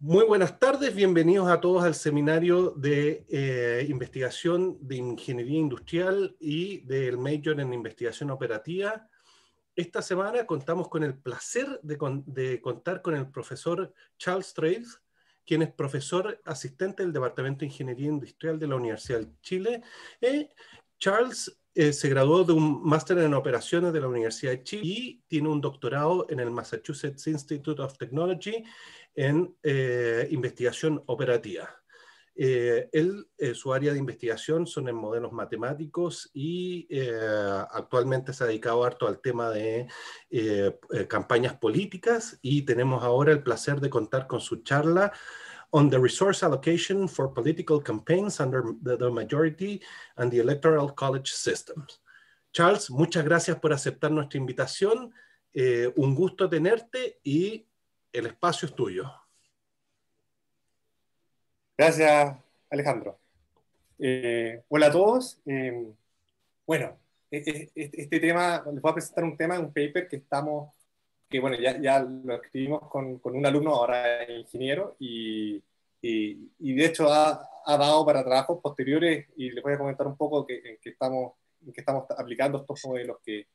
Muy buenas tardes, bienvenidos a todos al seminario de investigación de ingeniería industrial y del Major en investigación operativa. Esta semana contamos con el placer de contar con el profesor Charles Trails, quien es profesor asistente del Departamento de Ingeniería Industrial de la Universidad de Chile. Charles se graduó de un máster en operaciones de la Universidad de Chile y tiene un doctorado en el Massachusetts Institute of Technology en investigación operativa. Su área de investigación son en modelos matemáticos y actualmente se ha dedicado harto al tema de campañas políticas, y tenemos ahora el placer de contar con su charla on the resource allocation for political campaigns under the majority and the electoral college systems. Charles, muchas gracias por aceptar nuestra invitación. Un gusto tenerte y el espacio es tuyo. Gracias, Alejandro. Hola a todos. Bueno, este tema, les voy a presentar un tema, un paper que bueno, ya lo escribimos con un alumno, ahora es ingeniero, y de hecho ha dado para trabajos posteriores, y les voy a comentar un poco en qué estamos aplicando estos modelos que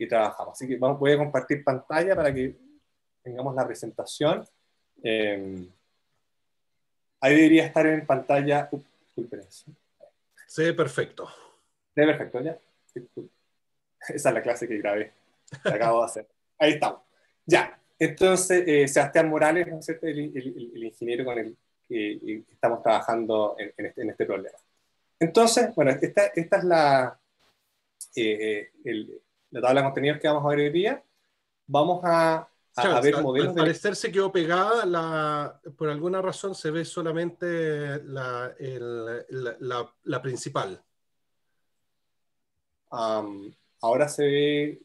trabajamos. Así que voy a compartir pantalla para que tengamos la presentación. Ahí debería estar en pantalla. Disculpen eso. Se ve perfecto. Se ve perfecto, ¿ya? Esa es la clase que grabé, que acabo de hacer. Ahí estamos. Ya, entonces, Sebastián Morales, ¿no es cierto? El ingeniero con el que estamos trabajando en este problema. Entonces, bueno, esta es la tabla de contenidos que vamos a ver hoy día. Vamos a ver modelos. Al parecer se quedó pegada, por alguna razón se ve solamente la principal. Ahora se ve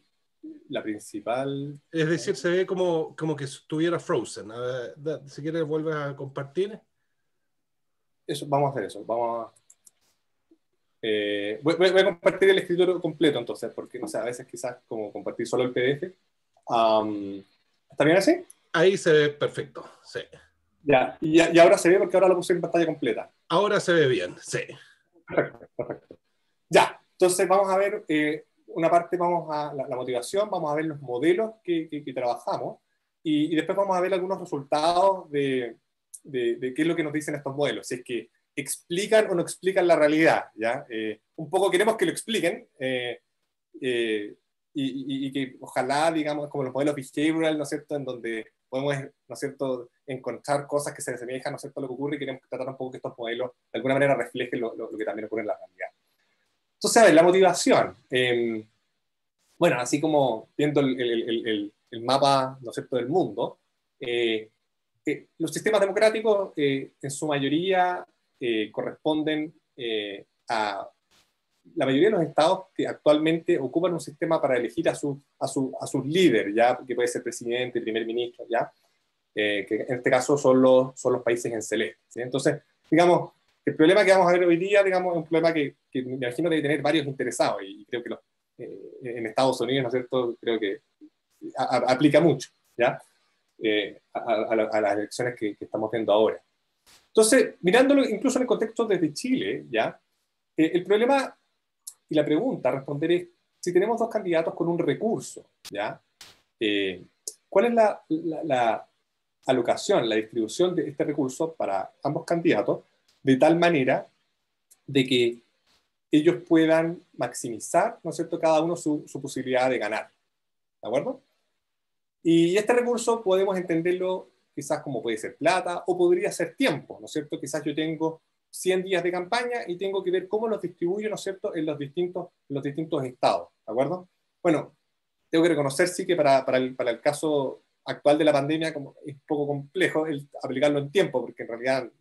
la principal. Es decir, se ve como que estuviera frozen. A ver, si quieres, vuelve a compartir. Eso, vamos a hacer eso. Voy a compartir el escritorio completo entonces, porque no sé, a veces quizás como compartir solo el PDF. ¿Está bien así? Ahí se ve perfecto, sí. Ya, y ahora se ve porque ahora lo puse en pantalla completa. Ahora se ve bien, sí. Perfecto. Ya, entonces vamos a ver una parte, vamos a la motivación, vamos a ver los modelos que trabajamos, y después vamos a ver algunos resultados de qué es lo que nos dicen estos modelos, si es que explican o no explican la realidad, ¿ya? Un poco queremos que lo expliquen, y que ojalá, digamos, como los modelos behavioral, ¿no es cierto?, en donde podemos, ¿no es cierto?, encontrar cosas que se asemejan, ¿no es cierto?, a lo que ocurre, y queremos tratar un poco que estos modelos de alguna manera reflejen lo que también ocurre en la realidad. Entonces, a ver, la motivación. Bueno, así como viendo el mapa, ¿no es cierto?, del mundo, los sistemas democráticos en su mayoría corresponden a la mayoría de los estados que actualmente ocupan un sistema para elegir a sus líderes, ¿ya? Que puede ser presidente, primer ministro, ¿ya? Que en este caso son los países en celeste, ¿sí? Entonces, digamos, el problema que vamos a ver hoy día, digamos, es un problema que me imagino debe tener varios interesados, y creo que en Estados Unidos, ¿no es cierto?, creo que aplica mucho, ¿ya? A las elecciones que estamos viendo ahora. Entonces, mirándolo incluso en el contexto desde Chile, ¿ya? El problema y la pregunta a responder es, si tenemos dos candidatos con un recurso, ¿ya? ¿Cuál es la alocación, la distribución de este recurso para ambos candidatos, de tal manera de que ellos puedan maximizar, ¿no es cierto?, cada uno su posibilidad de ganar, ¿de acuerdo? Y este recurso podemos entenderlo quizás como puede ser plata, o podría ser tiempo, ¿no es cierto? Quizás yo tengo 100 días de campaña y tengo que ver cómo los distribuyo, ¿no es cierto?, en los distintos estados, ¿de acuerdo? Bueno, tengo que reconocer, sí, que para el caso actual de la pandemia como es un poco complejo aplicarlo en tiempo, porque en realidad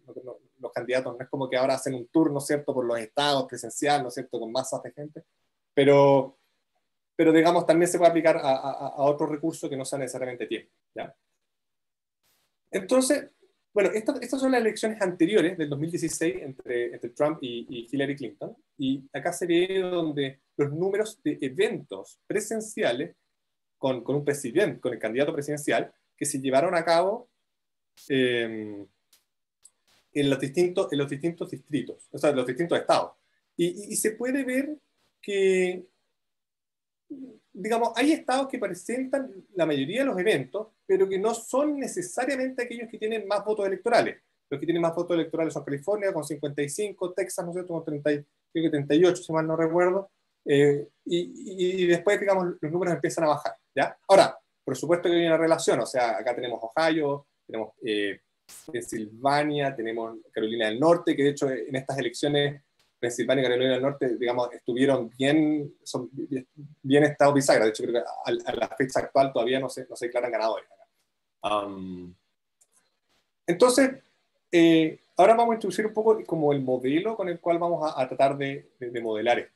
los candidatos no es como que ahora hacen un tour, ¿no es cierto?, por los estados presencial, ¿no es cierto?, con masas de gente, pero digamos, también se puede aplicar a otros recursos que no sean necesariamente tiempo, ¿ya? Entonces, bueno, estas son las elecciones anteriores del 2016 entre Trump y Hillary Clinton, y acá se ve donde los números de eventos presenciales con un presidente, con el candidato presidencial, que se llevaron a cabo en los distintos distritos, o sea, en los distintos estados. Y se puede ver que, digamos, hay estados que presentan la mayoría de los eventos, pero que no son necesariamente aquellos que tienen más votos electorales. Los que tienen más votos electorales son California con 55, Texas, ¿no es cierto?, con 30, creo que 38, si mal no recuerdo. Y después, digamos, los números empiezan a bajar, ¿ya? Ahora, por supuesto que hay una relación, o sea, acá tenemos Ohio, tenemos Pensilvania, tenemos Carolina del Norte, que de hecho en estas elecciones Pensilvania y Carolina del Norte, digamos, estuvieron bien, son bien estado bisagra. De hecho, creo que a la fecha actual todavía no se declaran ganadores. Entonces, ahora vamos a introducir un poco como el modelo con el cual vamos a tratar de modelar esto.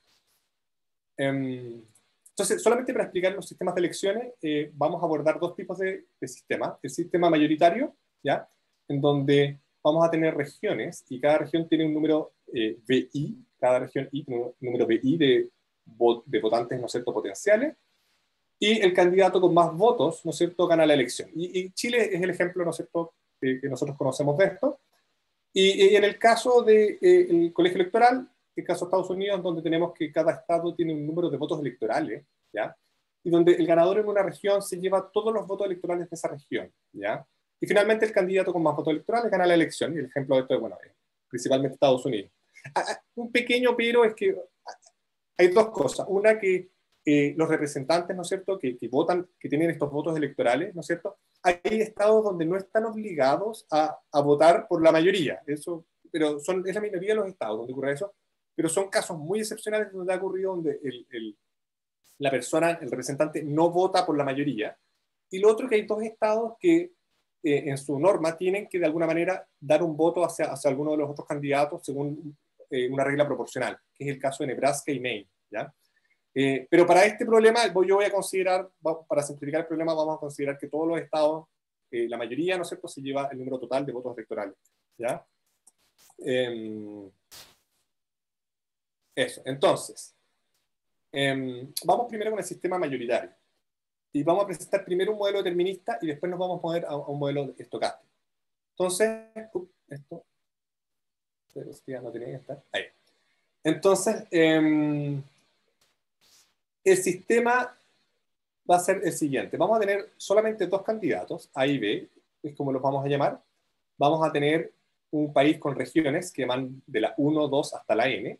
Entonces, solamente para explicar los sistemas de elecciones, vamos a abordar dos tipos de sistemas. El sistema mayoritario, ¿ya?, en donde vamos a tener regiones, y cada región tiene un número BI, cada región I tiene un número BI de votantes, ¿no es cierto?, potenciales, y el candidato con más votos, ¿no es cierto?, gana la elección. Y Chile es el ejemplo, ¿no es cierto?, que nosotros conocemos de esto. Y en el caso del colegio electoral, en el caso de Estados Unidos, donde tenemos que cada estado tiene un número de votos electorales, ¿ya?, y donde el ganador en una región se lleva todos los votos electorales de esa región, ¿ya?, y finalmente el candidato con más votos electorales gana la elección, y el ejemplo de esto es, bueno, principalmente Estados Unidos. Un pequeño pero es que hay dos cosas. Una, que los representantes, ¿no es cierto?, que votan, que tienen estos votos electorales, ¿no es cierto?, hay estados donde no están obligados a votar por la mayoría, eso, pero es la minoría de los estados donde ocurre eso, pero son casos muy excepcionales donde ha ocurrido donde la persona, el representante, no vota por la mayoría. Y lo otro, que hay dos estados que en su norma tienen que de alguna manera dar un voto hacia alguno de los otros candidatos según una regla proporcional, que es el caso de Nebraska y Maine, ¿ya? Pero para este problema yo voy a considerar, para simplificar el problema, vamos a considerar que todos los estados, la mayoría, ¿no es cierto?, se lleva el número total de votos electorales, ¿ya? Eso, entonces, vamos primero con el sistema mayoritario. Y vamos a presentar primero un modelo determinista y después nos vamos a mover a un modelo estocástico. Entonces, esto ya no tenía que estar ahí. Entonces, el sistema va a ser el siguiente. Vamos a tener solamente dos candidatos, A y B, es como los vamos a llamar. Vamos a tener un país con regiones que van de la 1, 2 hasta la N.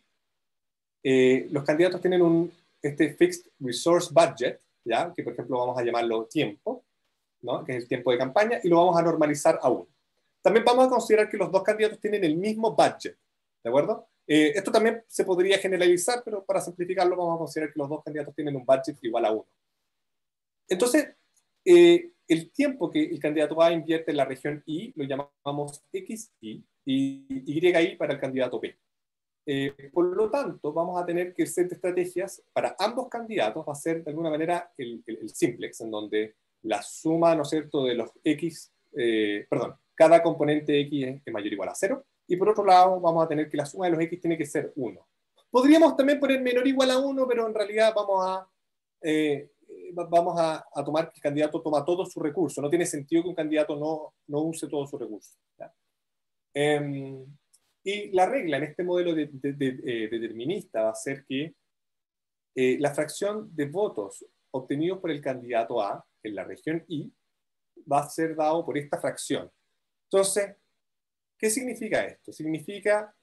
Los candidatos tienen este Fixed Resource Budget, ¿ya?, que por ejemplo vamos a llamarlo tiempo, ¿no?, que es el tiempo de campaña, y lo vamos a normalizar a 1. También vamos a considerar que los dos candidatos tienen el mismo budget, ¿de acuerdo? Esto también se podría generalizar, pero para simplificarlo vamos a considerar que los dos candidatos tienen un budget igual a 1. Entonces, el tiempo que el candidato A invierte en la región I lo llamamos XI y YI para el candidato B. Por lo tanto, vamos a tener que el set de estrategias para ambos candidatos va a ser de alguna manera el simplex, en donde la suma, ¿no es cierto?, de los X, cada componente X es mayor o igual a 0, y por otro lado vamos a tener que la suma de los X tiene que ser 1. Podríamos también poner menor o igual a 1, pero en realidad vamos a tomar que el candidato toma todo su recurso. No tiene sentido que un candidato no use todo su recurso, ¿ya? Y la regla en este modelo determinista va a ser que la fracción de votos obtenidos por el candidato A en la región I va a ser dado por esta fracción. Entonces, ¿qué significa esto? Significa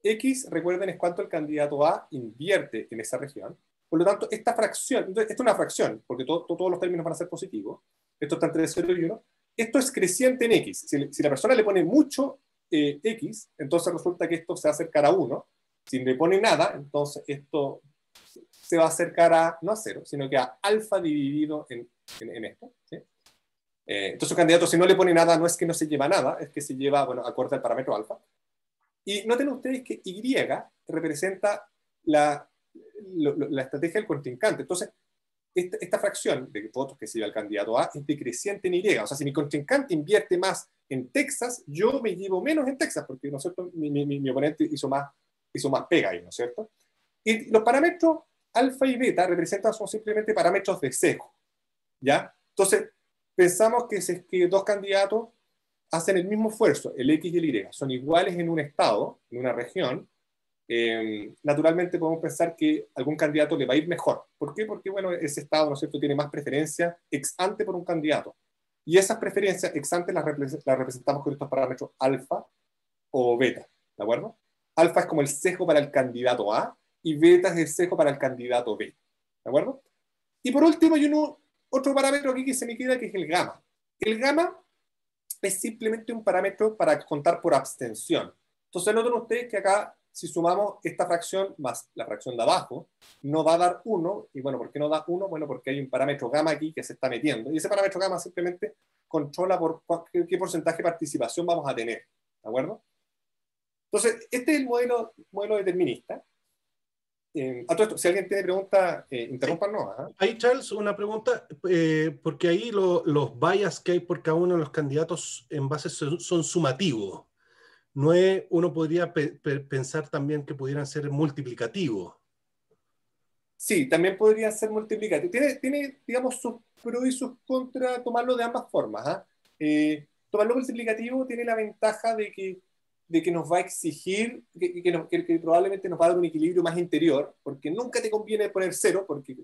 X, recuerden, es cuánto el candidato A invierte en esa región. Por lo tanto, esta fracción, entonces, esto es una fracción, porque todos los términos van a ser positivos. Esto está entre 0 y 1. Esto es creciente en X. Si la persona le pone mucho X, entonces resulta que esto se va a acercar a 1. Si no le pone nada, entonces esto se va a acercar no a 0, sino que a alfa dividido en esto, ¿sí? Entonces el candidato, si no le pone nada, no es que no se lleva nada, es que se lleva, bueno, acorde al parámetro alfa. Y noten ustedes que Y representa la estrategia del contrincante. Entonces, esta fracción de votos que se lleva el candidato A es decreciente en Y. O sea, si mi contrincante invierte más en Texas, yo me llevo menos en Texas, porque, ¿no es cierto?, mi oponente hizo más pega ahí, ¿no es cierto? Y los parámetros alfa y beta son simplemente parámetros de sesgo, ¿ya? Entonces, pensamos que si es que dos candidatos hacen el mismo esfuerzo, el X y el Y, son iguales en un estado, en una región, naturalmente podemos pensar que algún candidato le va a ir mejor. ¿Por qué? Porque, bueno, ese estado, ¿no es cierto?, tiene más preferencia ex ante por un candidato. Y esas preferencias ex ante las representamos con estos parámetros alfa o beta, ¿de acuerdo? Alfa es como el sesgo para el candidato A y beta es el sesgo para el candidato B, ¿de acuerdo? Y por último hay otro parámetro aquí que se me queda, que es el gamma. El gamma es simplemente un parámetro para contar por abstención. Entonces noten ustedes que acá, si sumamos esta fracción más la fracción de abajo, no va a dar 1. Y bueno, ¿por qué no da 1? Bueno, porque hay un parámetro gamma aquí que se está metiendo. Y ese parámetro gamma simplemente controla por qué porcentaje de participación vamos a tener. ¿De acuerdo? Entonces, este es el modelo determinista. A todo esto, si alguien tiene preguntas, interrúmpanos. ¿Ah? Ahí, Charles, una pregunta, porque ahí los bias que hay por cada uno de los candidatos en base son sumativos. No es, uno podría pensar también que pudieran ser multiplicativos. Sí, también podría ser multiplicativo. Tiene, digamos, sus pros y sus contras tomarlo de ambas formas. ¿Ah? Tomarlo multiplicativo tiene la ventaja de que nos va a exigir, que probablemente nos va a dar un equilibrio más interior, porque nunca te conviene poner cero, porque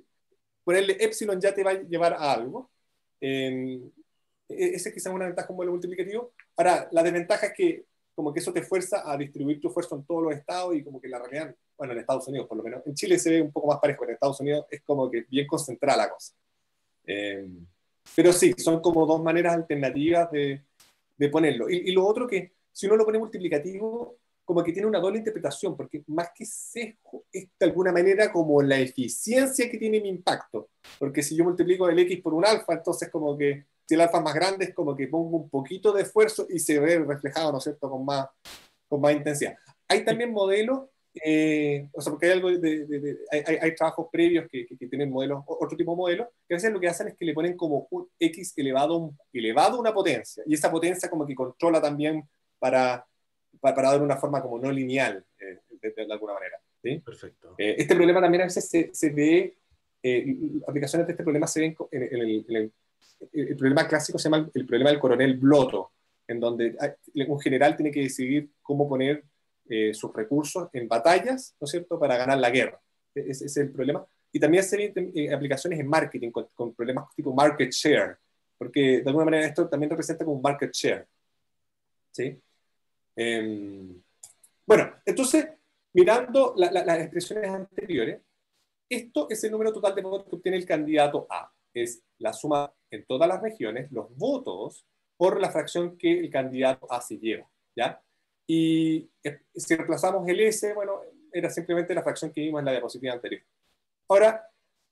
ponerle epsilon ya te va a llevar a algo. Esa es quizás una ventaja con modelo multiplicativo. Ahora, la desventaja es que como que eso te fuerza a distribuir tu esfuerzo en todos los estados y como que la realidad, bueno, en Estados Unidos por lo menos, en Chile se ve un poco más parejo, pero en Estados Unidos es como que bien concentrada la cosa. Pero sí, son como dos maneras alternativas de ponerlo. Y lo otro que, si uno lo pone multiplicativo, como que tiene una doble interpretación, porque más que sesgo, es de alguna manera como la eficiencia que tiene mi impacto. Porque si yo multiplico el X por un alfa, entonces como que si el alfa es más grande, es como que pongo un poquito de esfuerzo y se ve reflejado, ¿no es cierto?, con más intensidad. Hay también modelos, o sea, porque hay algo hay trabajos previos que tienen modelos, otro tipo de modelos, que a veces lo que hacen es que le ponen como un X elevado a una potencia, y esa potencia como que controla también para dar una forma como no lineal, de alguna manera. ¿Sí? Perfecto. Este problema también a veces se ve, aplicaciones de este problema se ven el problema clásico se llama el problema del coronel Bloto, en donde un general tiene que decidir cómo poner sus recursos en batallas, ¿no es cierto?, para ganar la guerra. Ese es el problema. Y también se ven aplicaciones en marketing con problemas tipo market share, porque de alguna manera esto también representa como un market share. ¿Sí? Bueno, entonces, mirando las expresiones anteriores, esto es el número total de votos que obtiene el candidato A. Es la suma en todas las regiones, los votos por la fracción que el candidato A se lleva. ¿Ya? Y si reemplazamos el S, bueno, era simplemente la fracción que vimos en la diapositiva anterior. Ahora,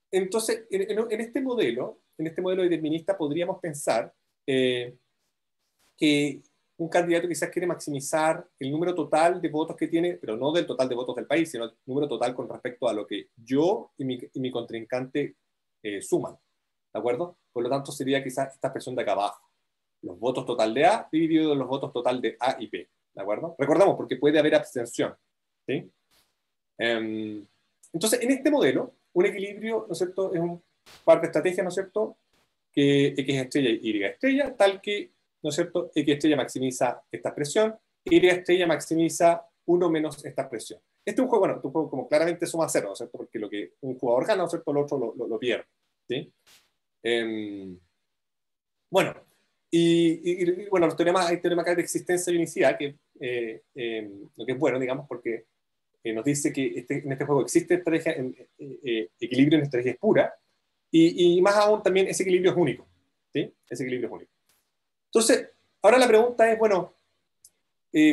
entonces, en este modelo determinista, podríamos pensar que un candidato quizás quiere maximizar el número total de votos que tiene, pero no del total de votos del país, sino el número total con respecto a lo que yo y mi contrincante suman. ¿De acuerdo? Por lo tanto, sería quizás esta expresión de acá abajo. Los votos total de A dividido en los votos total de A y B. ¿De acuerdo? Recordamos, porque puede haber abstención. ¿Sí? Entonces, en este modelo, un equilibrio, ¿no es cierto?, es un par de estrategias, ¿no es cierto?, que X estrella y Y estrella, tal que, ¿no es cierto?, X estrella maximiza esta expresión, Y estrella maximiza 1 menos esta expresión. Este es un juego, bueno, un juego como claramente suma cero, ¿no es cierto?, porque lo que un jugador gana, ¿no es cierto?, el otro lo pierde. ¿Sí? Bueno, bueno, los teoremas, hay teoremas acá de existencia y unicidad, lo que es bueno, digamos, porque nos dice que en este juego existe estrategia, equilibrio en estrategia es pura, y más aún también ese equilibrio es único. ¿Sí? Ese equilibrio es único. Entonces, ahora la pregunta es, bueno,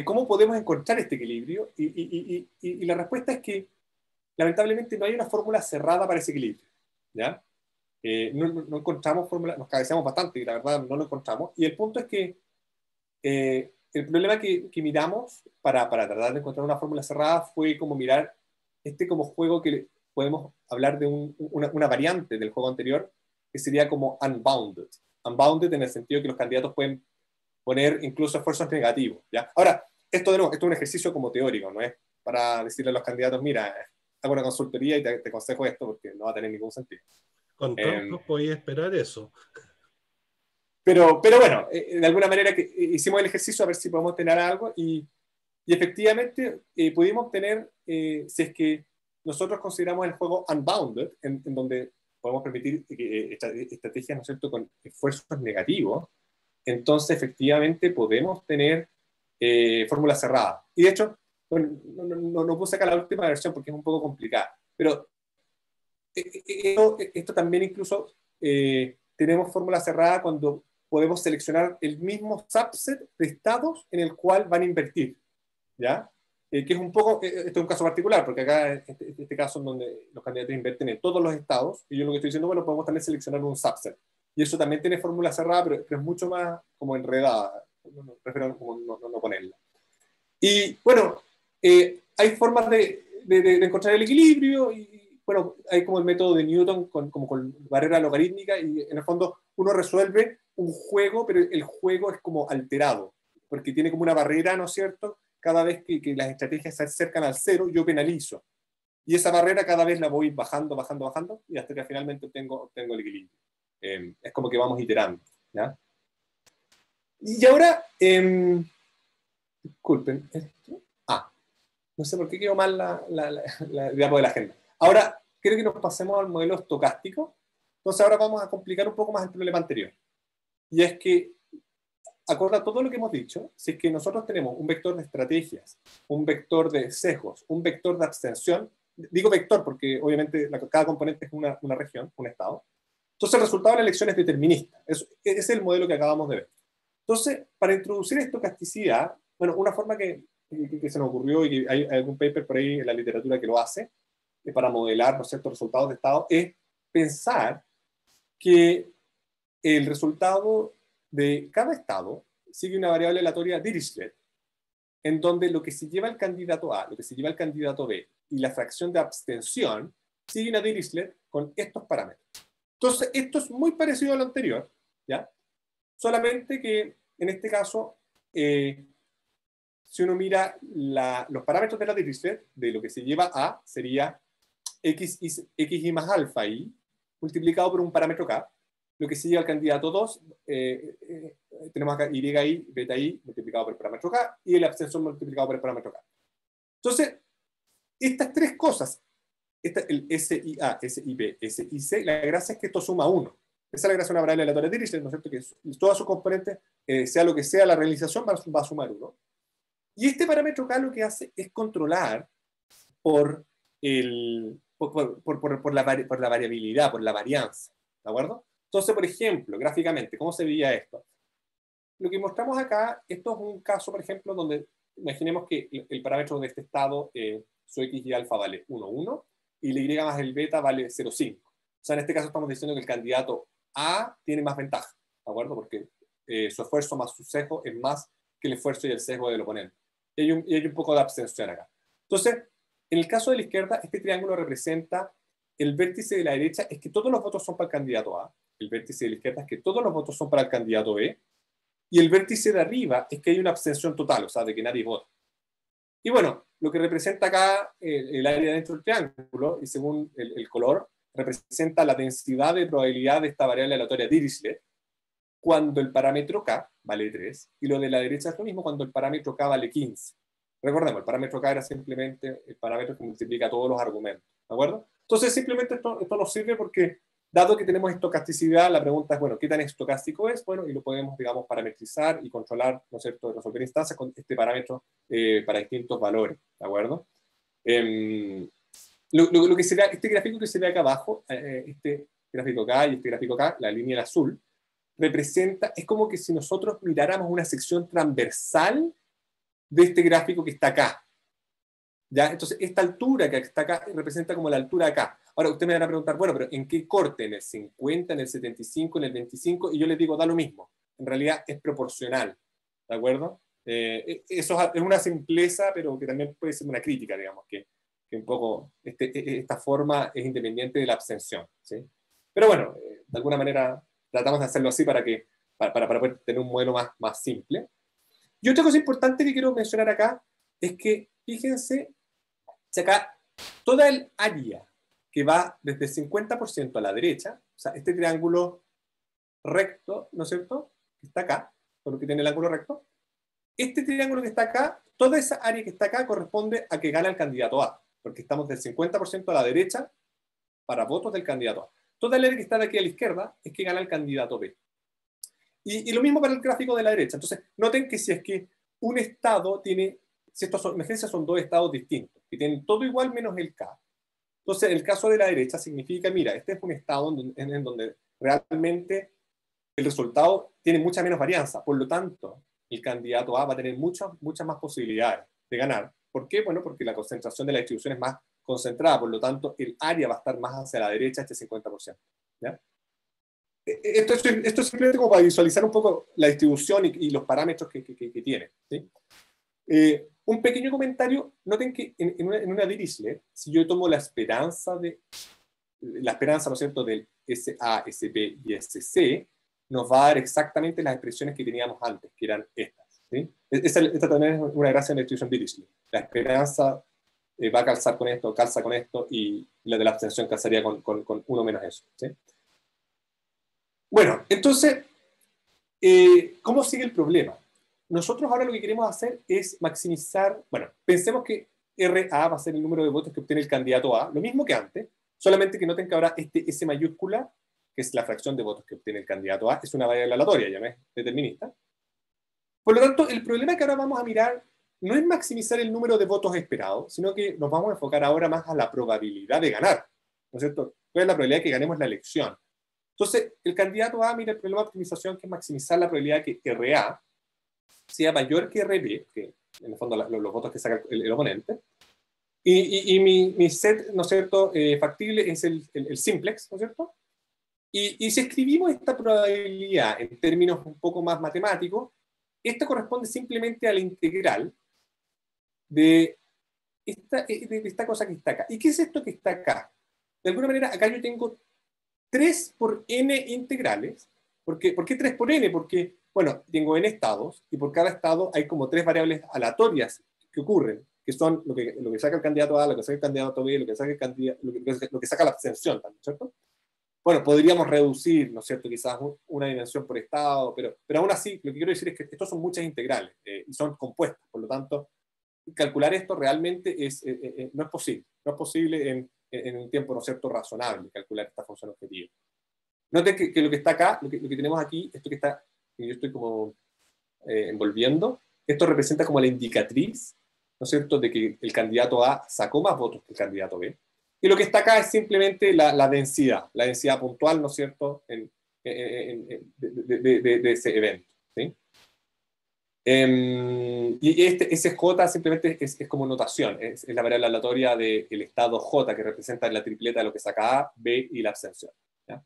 ¿cómo podemos encontrar este equilibrio? Y la respuesta es que lamentablemente no hay una fórmula cerrada para ese equilibrio. ¿Ya? No encontramos fórmula, nos cabeceamos bastante y la verdad no lo encontramos. Y el punto es que el problema que miramos para tratar de encontrar una fórmula cerrada fue como mirar como juego que podemos hablar de una variante del juego anterior, que sería como unbounded. Unbounded en el sentido que los candidatos pueden poner incluso esfuerzos negativos. ¿Ya? Ahora, esto de nuevo, esto es un ejercicio como teórico, no es para decirle a los candidatos, mira, hago una consultoría y te aconsejo esto porque no va a tener ningún sentido. Con Trump no podía esperar eso. pero bueno, de alguna manera que, hicimos el ejercicio a ver si podemos tener algo y efectivamente pudimos obtener, si es que nosotros consideramos el juego unbounded, en donde podemos permitir estrategias, ¿no es cierto?, con esfuerzos negativos, entonces efectivamente podemos tener fórmula cerrada. Y de hecho, bueno, no puse acá la última versión porque es un poco complicada, pero esto también incluso tenemos fórmula cerrada cuando podemos seleccionar el mismo subset de estados en el cual van a invertir, ¿ya? Que es un poco, este es un caso particular, porque acá, este caso en donde los candidatos invierten en todos los estados, y yo lo que estoy diciendo, bueno, podemos también seleccionar un subset. Y eso también tiene fórmula cerrada, pero es mucho más como enredada. Prefiero no ponerla. Y bueno, hay formas de encontrar el equilibrio, y bueno, hay como el método de Newton como con barrera logarítmica, y en el fondo uno resuelve un juego, pero el juego es como alterado, porque tiene como una barrera, ¿no es cierto? Cada vez que las estrategias se acercan al cero, yo penalizo. Y esa barrera cada vez la voy bajando, y hasta que finalmente obtengo el equilibrio. Es como que vamos iterando, ¿ya? Y ahora, disculpen, ¿esto? No sé por qué quedó mal la diapo de la agenda. Ahora, quiero que nos pasemos al modelo estocástico. Entonces ahora vamos a complicar un poco más el problema anterior. Y es que, acorde a todo lo que hemos dicho, si es que nosotros tenemos un vector de estrategias, un vector de sesgos, un vector de abstención, digo vector porque obviamente cada componente es una región, un estado, entonces el resultado de la elección es determinista. Ese es el modelo que acabamos de ver. Entonces, para introducir estocasticidad, bueno, una forma que se nos ocurrió, y que hay algún paper por ahí en la literatura que lo hace, para modelar, ¿no es cierto?, resultados de estado, es pensar que el resultado de cada estado sigue una variable aleatoria Dirichlet, en donde lo que se lleva el candidato A, lo que se lleva el candidato B y la fracción de abstención sigue una Dirichlet con estos parámetros. Entonces, esto es muy parecido a lo anterior, ¿ya? Solamente que en este caso, si uno mira los parámetros de la Dirichlet, de lo que se lleva A, sería xi más alfa i multiplicado por un parámetro k. Lo que se lleva al candidato 2, tenemos acá yi, beta i multiplicado por el parámetro k, y la abstención multiplicado por el parámetro k. Entonces, estas tres cosas, el SIA, SIB, SIC, la gracia es que esto suma 1. Esa es la gracia de una variable aleatoria de Dirichlet, ¿no es cierto? Que todas sus componentes, sea lo que sea la realización, va a sumar 1. Y este parámetro K lo que hace es controlar por la variabilidad, por la varianza. ¿De acuerdo? Entonces, por ejemplo, gráficamente, ¿cómo se veía esto? Lo que mostramos acá, esto es un caso, por ejemplo, donde imaginemos que el parámetro de este estado, su x y alfa vale 1, 1, y la y más el beta vale 0, 5. O sea, en este caso estamos diciendo que el candidato A tiene más ventaja, ¿de acuerdo? Porque su esfuerzo más su sesgo es más que el esfuerzo y el sesgo del oponente. Y hay un poco de abstención acá. Entonces, en el caso de la izquierda, este triángulo representa el vértice de la derecha, es que todos los votos son para el candidato A, el vértice de la izquierda es que todos los votos son para el candidato B, y el vértice de arriba es que hay una abstención total, o sea, de que nadie vota. Y bueno, lo que representa acá el área dentro del triángulo, y según el color, representa la densidad de probabilidad de esta variable aleatoria Dirichlet, cuando el parámetro K vale 3, y lo de la derecha es lo mismo cuando el parámetro K vale 15. Recordemos, el parámetro K era simplemente el parámetro que multiplica todos los argumentos, ¿de acuerdo? Entonces, simplemente esto nos sirve porque, dado que tenemos estocasticidad, la pregunta es, bueno, ¿qué tan estocástico es? Bueno, y lo podemos, digamos, parametrizar y controlar, ¿no es cierto?, resolver instancias con este parámetro para distintos valores, ¿de acuerdo? Lo que será, este gráfico que se ve acá abajo, este gráfico acá y este gráfico acá, la línea en azul, representa, es como que si nosotros miráramos una sección transversal de este gráfico que está acá. ¿Ya? Entonces, esta altura que está acá representa como la altura acá. Ahora, usted me van a preguntar, bueno, pero ¿en qué corte? ¿En el 50, en el 75, en el 25? Y yo les digo, da lo mismo. En realidad es proporcional. ¿De acuerdo? Eso es una simpleza, pero que también puede ser una crítica, digamos, que un poco esta forma es independiente de la abstención. ¿Sí? Pero bueno, de alguna manera tratamos de hacerlo así para poder tener un modelo más simple. Y otra cosa importante que quiero mencionar acá es que, fíjense, si acá toda el área que va desde el 50% a la derecha, o sea, este triángulo recto, ¿no es cierto?, que está acá, por lo que tiene el ángulo recto, este triángulo que está acá, toda esa área que está acá corresponde a que gana el candidato A, porque estamos del 50% a la derecha para votos del candidato A. Toda el área que está de aquí a la izquierda es que gana el candidato B. Y lo mismo para el gráfico de la derecha. Entonces, noten que si es que un estado tiene, si estas emergencias son dos estados distintos, que tienen todo igual menos el K, entonces el caso de la derecha significa, mira, este es un estado en donde realmente el resultado tiene mucha menos varianza, por lo tanto, el candidato A va a tener muchas más posibilidades de ganar. ¿Por qué? Bueno, porque la concentración de la distribución es más concentrada, por lo tanto, el área va a estar más hacia la derecha, este 50%. ¿Ya? Esto es simplemente como para visualizar un poco la distribución y los parámetros que tiene. ¿Sí? Un pequeño comentario, noten que en una Dirichlet, si yo tomo la esperanza, ¿no es cierto?, del SA, SP y SC, nos va a dar exactamente las expresiones que teníamos antes, que eran estas. ¿Sí? Esta también es una gracia en la distribución Dirichlet. La esperanza va a calzar con esto, calza con esto, y la de la abstención calzaría con uno menos eso. ¿Sí? Bueno, entonces, ¿cómo sigue el problema? Nosotros ahora lo que queremos hacer es maximizar, bueno, pensemos que RA va a ser el número de votos que obtiene el candidato A, lo mismo que antes, solamente que noten que ahora este S mayúscula, que es la fracción de votos que obtiene el candidato A, es una variable aleatoria, ya no es determinista. Por lo tanto, el problema que ahora vamos a mirar no es maximizar el número de votos esperados, sino que nos vamos a enfocar ahora más a la probabilidad de ganar, ¿no es cierto? ¿Cuál es la probabilidad de que ganemos la elección? Entonces, el candidato A mira el problema de optimización, que es maximizar la probabilidad de que RA sea mayor que RB, que en el fondo los votos que saca el oponente, y mi set, ¿no es cierto?, factible es el simplex, ¿no es cierto? Y si escribimos esta probabilidad en términos un poco más matemáticos, esto corresponde simplemente a la integral de esta cosa que está acá. ¿Y qué es esto que está acá? De alguna manera, acá yo tengo 3 por n integrales. ¿Por qué 3 por n? Porque, bueno, tengo n estados, y por cada estado hay como 3 variables aleatorias que ocurren, que son lo que saca el candidato A, lo que saca el candidato B, lo que saca la abstención, ¿no es cierto? Bueno, podríamos reducir, ¿no es cierto?, quizás una dimensión por estado, pero aún así, lo que quiero decir es que estos son muchas integrales, y son compuestas, por lo tanto, calcular esto realmente no es posible. No es posible en un tiempo, ¿no es cierto?, razonable, calcular esta función objetiva. Noten que lo que está acá, lo que tenemos aquí, esto que yo estoy como envolviendo, esto representa como la indicatriz, ¿no es cierto?, de que el candidato A sacó más votos que el candidato B. Y lo que está acá es simplemente la densidad puntual, ¿no es cierto?, de ese evento. ¿Sí? Y ese J simplemente es como notación, es la variable aleatoria del estado J, que representa la tripleta de lo que saca A, B y la abstención. ¿Ya?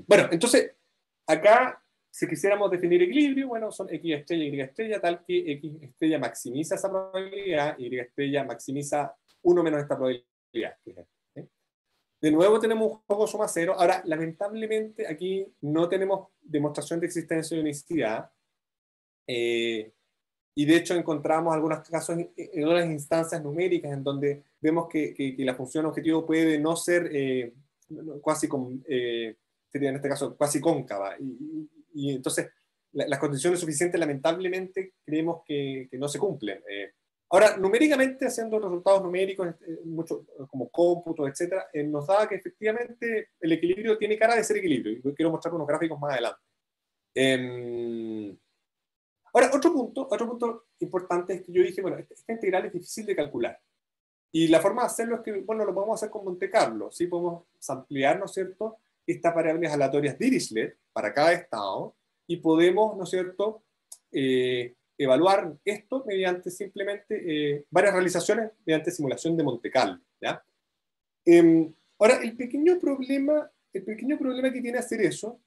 Bueno, entonces, acá, si quisiéramos definir equilibrio, bueno, son X estrella y Y estrella, tal que X estrella maximiza esa probabilidad y Y estrella maximiza 1 menos esta probabilidad. ¿Sí? De nuevo tenemos un juego suma cero. Ahora, lamentablemente, aquí no tenemos demostración de existencia de unicidad. Y de hecho encontramos algunos casos en otras instancias numéricas en donde vemos que la función objetivo puede no ser sería en este caso cuasi cóncava. Y entonces las condiciones suficientes lamentablemente creemos que no se cumplen. Ahora, numéricamente, haciendo resultados numéricos, mucho, como cómputo, etc., nos da que efectivamente el equilibrio tiene cara de ser equilibrio. Y quiero mostrar unos gráficos más adelante. Ahora, otro punto importante es que yo dije, bueno, esta integral es difícil de calcular. Y la forma de hacerlo es que, bueno, lo podemos hacer con Monte Carlo. ¿Sí? Podemos ampliar, ¿no es cierto?, estas variables aleatorias Dirichlet para cada estado, y podemos, ¿no es cierto?, evaluar esto mediante simplemente varias realizaciones mediante simulación de Monte Carlo. ¿Ya? Ahora, el pequeño problema que tiene hacer eso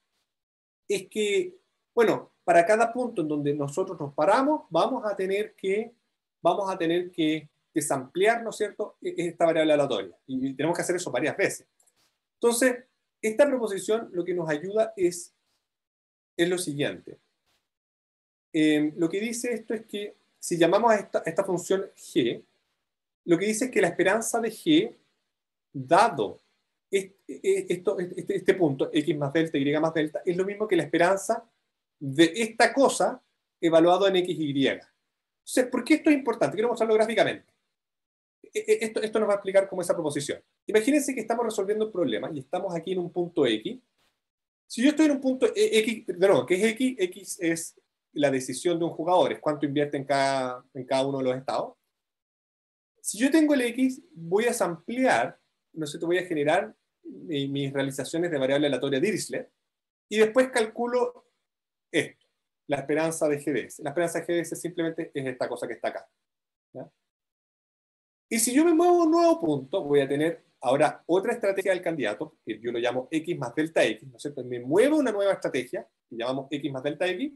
es que, bueno, para cada punto en donde nosotros nos paramos, vamos a tener que desamplear, ¿no es cierto?, esta variable aleatoria. Y tenemos que hacer eso varias veces. Entonces, esta proposición lo que nos ayuda es lo siguiente. Lo que dice esto es que si llamamos a esta función g, lo que dice es que la esperanza de g, dado este punto, x más delta, y más delta, es lo mismo que la esperanza de esta cosa evaluado en XY. Entonces, ¿por qué esto es importante? Quiero mostrarlo gráficamente. Esto nos va a explicar cómo es esa proposición. Imagínense que estamos resolviendo un problema y estamos aquí en un punto X. Si yo estoy en un punto X, de nuevo, ¿qué es X? X es la decisión de un jugador, es cuánto invierte en cada uno de los estados. Si yo tengo el X, voy a ampliar, no sé, te voy a generar mis realizaciones de variable aleatoria Dirichlet y después calculo esto, la esperanza de GDS. La esperanza de GDS simplemente es esta cosa que está acá, ¿ya? Y si yo me muevo a un nuevo punto, voy a tener ahora otra estrategia del candidato, que yo lo llamo X más delta X, ¿no es cierto? Me muevo una nueva estrategia, que llamamos X más delta X,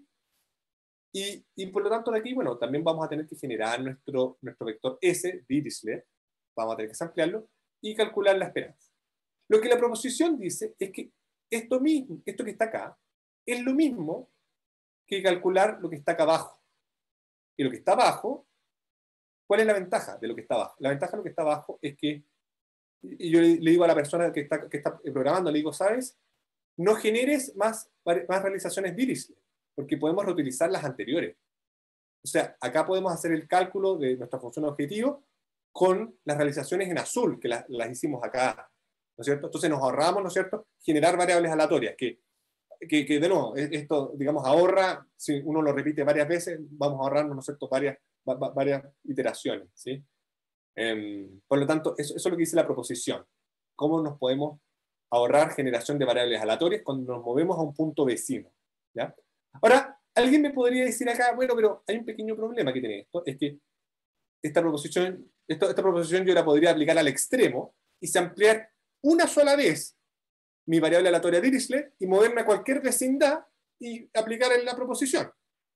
y por lo tanto de aquí, bueno, también vamos a tener que generar nuestro vector S, Dirichlet, vamos a tener que ampliarlo, y calcular la esperanza. Lo que la proposición dice es que esto que está acá, es lo mismo que calcular lo que está acá abajo. Y lo que está abajo, ¿cuál es la ventaja de lo que está abajo? La ventaja de lo que está abajo es que, y yo le digo a la persona que está programando, le digo, ¿sabes? No generes más realizaciones Dirichlet, porque podemos reutilizar las anteriores. O sea, acá podemos hacer el cálculo de nuestra función objetivo con las realizaciones en azul, que las hicimos acá, ¿no es cierto? Entonces nos ahorramos, ¿no es cierto?, generar variables aleatorias, que de nuevo, esto, digamos, ahorra, si uno lo repite varias veces, vamos a ahorrarnos, ¿no es cierto?, varias iteraciones, ¿sí? Por lo tanto, eso es lo que dice la proposición. ¿Cómo nos podemos ahorrar generación de variables aleatorias cuando nos movemos a un punto vecino? ¿Ya? Ahora, alguien me podría decir acá, bueno, pero hay un pequeño problema que tiene esto, es que esta proposición yo la podría aplicar al extremo y se ampliar una sola vez mi variable aleatoria Dirichlet y moverme a cualquier vecindad y aplicar en la proposición.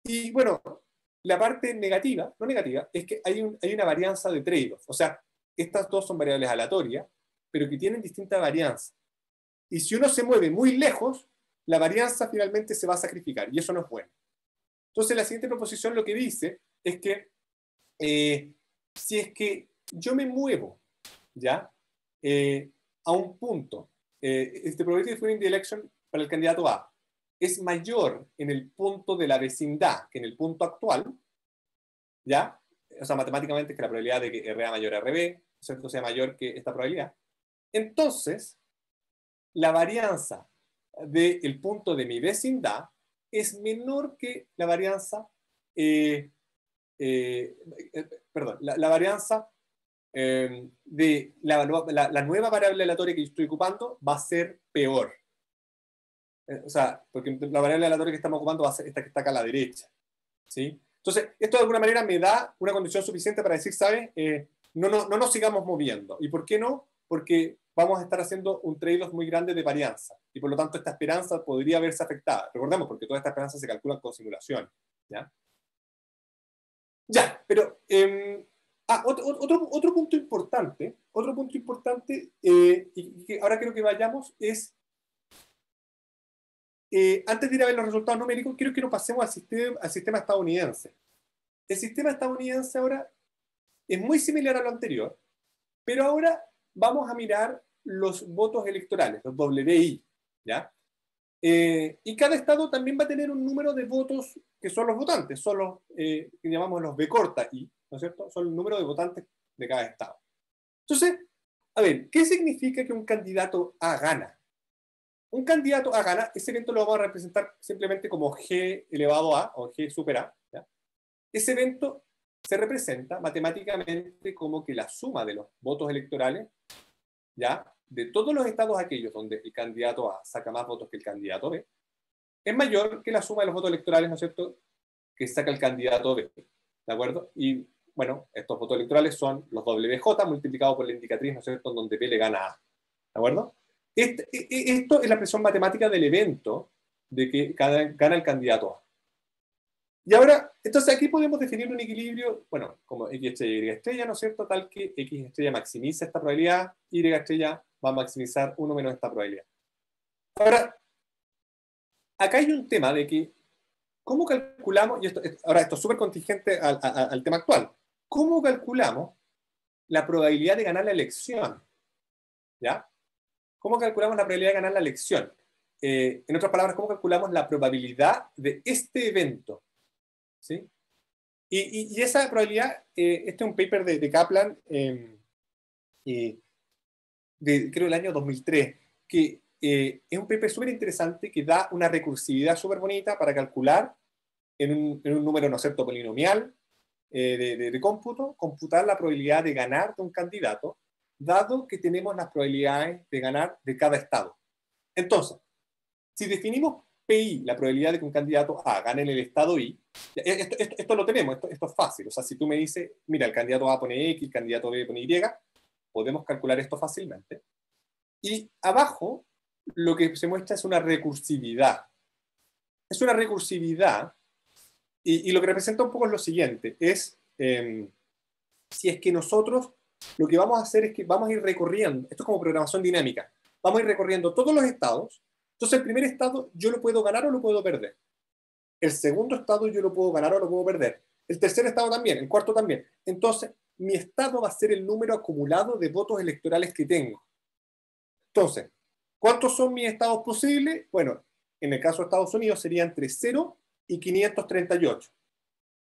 Y bueno, la parte negativa, no negativa, es que hay una varianza de trade-off. O sea, estas dos son variables aleatorias, pero que tienen distinta varianza. Y si uno se mueve muy lejos, la varianza finalmente se va a sacrificar, y eso no es bueno. Entonces, la siguiente proposición lo que dice es que si es que yo me muevo, ¿ya? A un punto, este probability of winning the election para el candidato A es mayor en el punto de la vecindad que en el punto actual, ¿ya? O sea, matemáticamente es que la probabilidad de que RA mayor a RB, ¿cierto?, sea mayor que esta probabilidad. Entonces, la varianza del punto de mi vecindad es menor que la varianza, perdón, la varianza de la nueva variable aleatoria que yo estoy ocupando va a ser peor. O sea, porque la variable aleatoria que estamos ocupando va a ser esta que está acá a la derecha, ¿sí? Entonces, esto de alguna manera me da una condición suficiente para decir, ¿sabes? No nos sigamos moviendo. ¿Y por qué no? Porque vamos a estar haciendo un trade-off muy grande de varianza. Y por lo tanto, esta esperanza podría verse afectada. Recordemos, porque todas estas esperanzas se calculan con simulación. ¿Ya? Ya, pero... otro punto importante, y que ahora quiero que vayamos, es... antes de ir a ver los resultados numéricos, quiero que nos pasemos al sistema estadounidense. El sistema estadounidense ahora es muy similar a lo anterior, pero ahora vamos a mirar los votos electorales, los WI, ¿ya? Y cada estado también va a tener un número de votos que son los votantes, son los que llamamos los B corta I, ¿no es cierto? Son el número de votantes de cada estado. Entonces, a ver, ¿qué significa que un candidato A gana? Un candidato A gana, ese evento lo vamos a representar simplemente como G elevado a, o G super A, ¿ya? Ese evento se representa matemáticamente como que la suma de los votos electorales, ¿ya?, de todos los estados aquellos donde el candidato A saca más votos que el candidato B, es mayor que la suma de los votos electorales, ¿no es cierto?, que saca el candidato B, ¿de acuerdo? Y, bueno, estos votos electorales son los WJ multiplicados por la indicatriz, ¿no es cierto?, donde B le gana A, ¿de acuerdo? Esto es la expresión matemática del evento de que gana el candidato A. Y ahora, entonces aquí podemos definir un equilibrio, bueno, como X estrella y Y estrella, ¿no es cierto?, tal que X estrella maximiza esta probabilidad, Y estrella va a maximizar 1 menos esta probabilidad. Ahora, acá hay un tema de que, ¿cómo calculamos, y esto es súper contingente al tema actual, ¿cómo calculamos la probabilidad de ganar la elección? ¿Ya? ¿Cómo calculamos la probabilidad de ganar la elección? en otras palabras, cómo calculamos la probabilidad de este evento, ¿sí? Y esa probabilidad, este es un paper de Kaplan, creo del año 2003, que es un paper súper interesante que da una recursividad súper bonita para calcular en un número, ¿no es cierto?, polinomial de cómputo, computar la probabilidad de ganar de un candidato, dado que tenemos las probabilidades de ganar de cada estado. Entonces, si definimos PI, la probabilidad de que un candidato A gane en el estado I, esto lo tenemos, esto es fácil. O sea, si tú me dices, mira, el candidato A pone X, el candidato B pone Y, podemos calcular esto fácilmente. Y abajo, lo que se muestra es una recursividad. Es una recursividad, y lo que representa un poco es lo siguiente, es si es que nosotros lo que vamos a hacer es que vamos a ir recorriendo, esto es como programación dinámica, vamos a ir recorriendo todos los estados. Entonces el primer estado yo lo puedo ganar o lo puedo perder. El segundo estado yo lo puedo ganar o lo puedo perder. El tercer estado también, el cuarto también. Entonces mi estado va a ser el número acumulado de votos electorales que tengo. Entonces, ¿cuántos son mis estados posibles? Bueno, en el caso de Estados Unidos sería entre 0 y 538.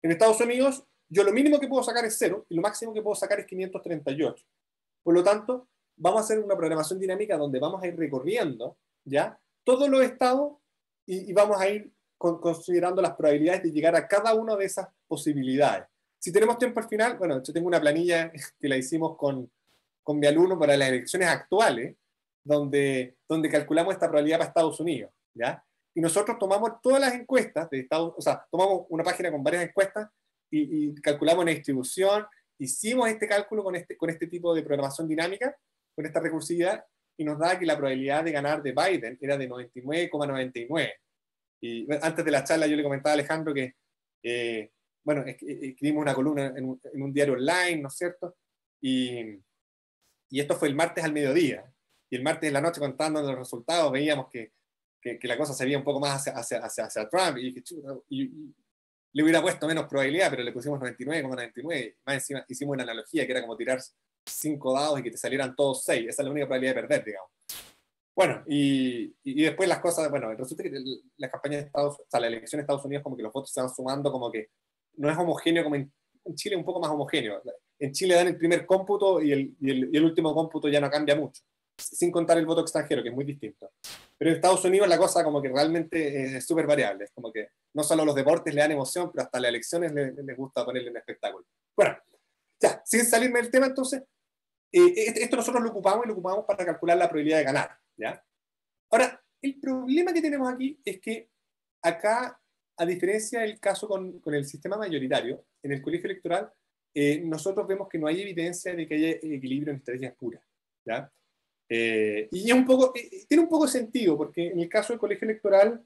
En Estados Unidos, yo lo mínimo que puedo sacar es 0 y lo máximo que puedo sacar es 538. Por lo tanto, vamos a hacer una programación dinámica donde vamos a ir recorriendo ya todos los estados y vamos a ir considerando las probabilidades de llegar a cada una de esas posibilidades. Si tenemos tiempo al final, bueno, yo tengo una planilla que la hicimos con mi alumno para las elecciones actuales, donde calculamos esta probabilidad para Estados Unidos, ¿ya? Y nosotros tomamos todas las encuestas de Estados Unidos, o sea, tomamos una página con varias encuestas y calculamos una distribución, hicimos este cálculo con este tipo de programación dinámica, con esta recursividad, y nos da que la probabilidad de ganar de Biden era de 99,99. Y antes de la charla yo le comentaba a Alejandro que, bueno, escribimos una columna en un diario online, ¿no es cierto? Y esto fue el martes al mediodía. Y el martes en la noche, contando los resultados, veíamos que la cosa se veía un poco más hacia Trump. Y le hubiera puesto menos probabilidad, pero le pusimos 99,99. Más encima hicimos una analogía que era como tirar 5 dados y que te salieran todos 6. Esa es la única probabilidad de perder, digamos. Bueno, y después las cosas, bueno, resulta que la campaña de Estados, o sea, la elección de Estados Unidos, como que los votos se van sumando, como que no es homogéneo como en Chile, un poco más homogéneo. En Chile dan el primer cómputo y el último cómputo ya no cambia mucho, sin contar el voto extranjero, que es muy distinto. Pero en Estados Unidos la cosa como que realmente es súper variable, es como que no solo los deportes le dan emoción, pero hasta las elecciones les gusta ponerle un espectáculo. Bueno, ya, sin salirme del tema entonces, esto nosotros lo ocupamos y lo ocupamos para calcular la probabilidad de ganar, ¿ya? Ahora, el problema que tenemos aquí es que acá, a diferencia del caso con el sistema mayoritario, en el colegio electoral, nosotros vemos que no hay evidencia de que haya equilibrio en estrategias puras, ¿ya? Y es un poco, tiene un poco sentido, porque en el caso del colegio electoral,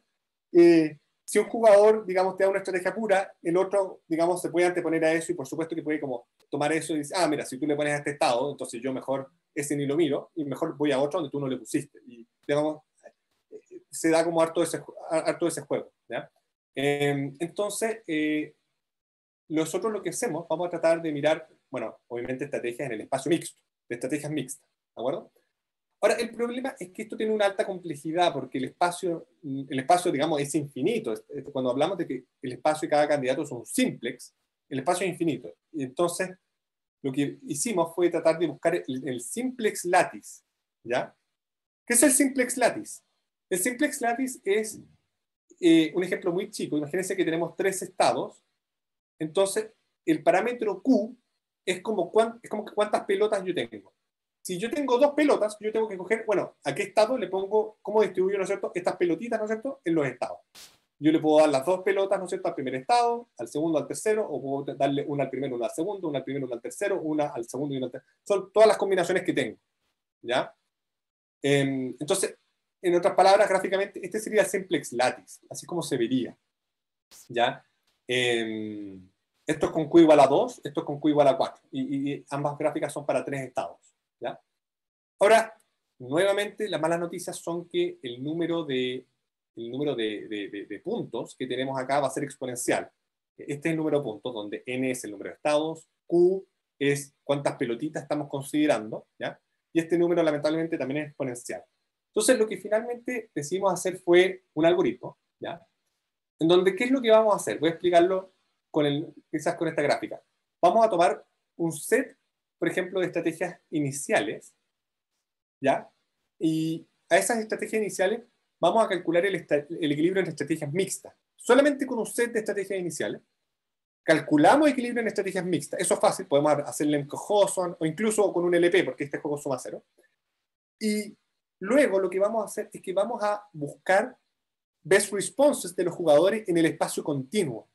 si un jugador, digamos, te da una estrategia pura, el otro, digamos, se puede anteponer a eso y por supuesto que puede como tomar eso y decir, ah, mira, si tú le pones a este estado, entonces yo mejor ese ni lo miro y mejor voy a otro donde tú no le pusiste. Y, digamos, se da como harto ese juego, ¿ya? Entonces, nosotros lo que hacemos, vamos a tratar de mirar, bueno, obviamente estrategias en el espacio mixto, de estrategias mixtas, ¿de acuerdo? Ahora, el problema es que esto tiene una alta complejidad porque el espacio, digamos, es infinito. Cuando hablamos de que el espacio de cada candidato es un simplex, el espacio es infinito. Y entonces, lo que hicimos fue tratar de buscar el simplex lattice, ¿ya? ¿Qué es el simplex lattice? El simplex lattice es un ejemplo muy chico. Imagínense que tenemos 3 estados. Entonces, el parámetro Q es como cuántas pelotas yo tengo. Si yo tengo 2 pelotas, yo tengo que coger, bueno, a qué estado le pongo, cómo distribuyo, ¿no es cierto?, estas pelotitas, ¿no es cierto?, en los estados. Yo le puedo dar las 2 pelotas, ¿no es cierto?, al primer estado, al segundo, al tercero, o puedo darle una al primero, una al segundo, una al primero, una al tercero, una al segundo y una al tercero. Son todas las combinaciones que tengo, ¿ya? Entonces, en otras palabras, gráficamente, este sería el simplex lattice, así como se vería, ¿ya? Esto es con Q igual a 2, esto es con Q igual a 4, y ambas gráficas son para 3 estados, ¿ya? Ahora, nuevamente, las malas noticias son que el número de puntos que tenemos acá va a ser exponencial. Este es el número de puntos, donde n es el número de estados, q es cuántas pelotitas estamos considerando, ¿ya? Y este número lamentablemente también es exponencial. Entonces, lo que finalmente decidimos hacer fue un algoritmo, ¿ya? En donde, ¿qué es lo que vamos a hacer? Voy a explicarlo quizás con esta gráfica. Vamos a tomar un set, por ejemplo, de estrategias iniciales, ¿ya? Y a esas estrategias iniciales vamos a calcular el equilibrio entre estrategias mixtas. Solamente con un set de estrategias iniciales calculamos equilibrio en estrategias mixtas. Eso es fácil, podemos hacerle en Cojoson o incluso con un LP, porque este juego suma 0. Y luego lo que vamos a hacer es que vamos a buscar best responses de los jugadores en el espacio continuo.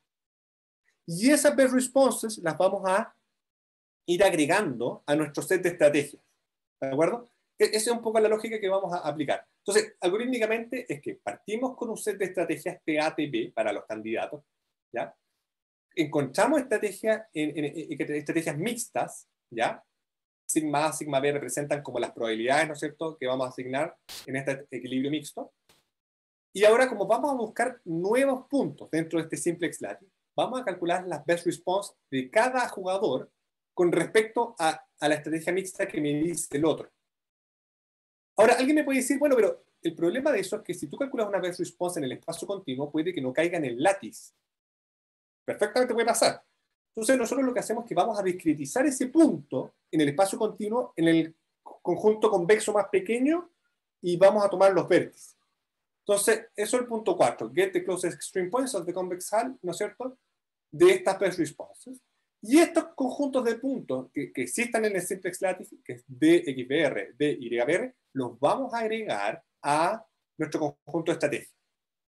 Y esas best responses las vamos a ir agregando a nuestro set de estrategias. ¿De acuerdo? Esa es un poco la lógica que vamos a aplicar. Entonces, algorítmicamente es que partimos con un set de estrategias TATB para los candidatos, ¿ya? Encontramos estrategias mixtas, ¿ya? Sigma A, sigma B representan como las probabilidades, ¿no es cierto?, que vamos a asignar en este equilibrio mixto. Y ahora, como vamos a buscar nuevos puntos dentro de este simplex lattice, vamos a calcular las best response de cada jugador con respecto a la estrategia mixta que me dice el otro. Ahora, alguien me puede decir, bueno, pero el problema de eso es que si tú calculas una best response en el espacio continuo, puede que no caiga en el látice. Perfectamente puede pasar. Entonces, nosotros lo que hacemos es que vamos a discretizar ese punto en el espacio continuo, en el conjunto convexo más pequeño, y vamos a tomar los vértices. Entonces, eso es el punto 4. Get the closest extreme points of the convex hull, ¿no es cierto?, de estas best responses. Y estos conjuntos de puntos que existan en el simplex lattice, que es DXBR, DYBR, los vamos a agregar a nuestro conjunto de estrategia.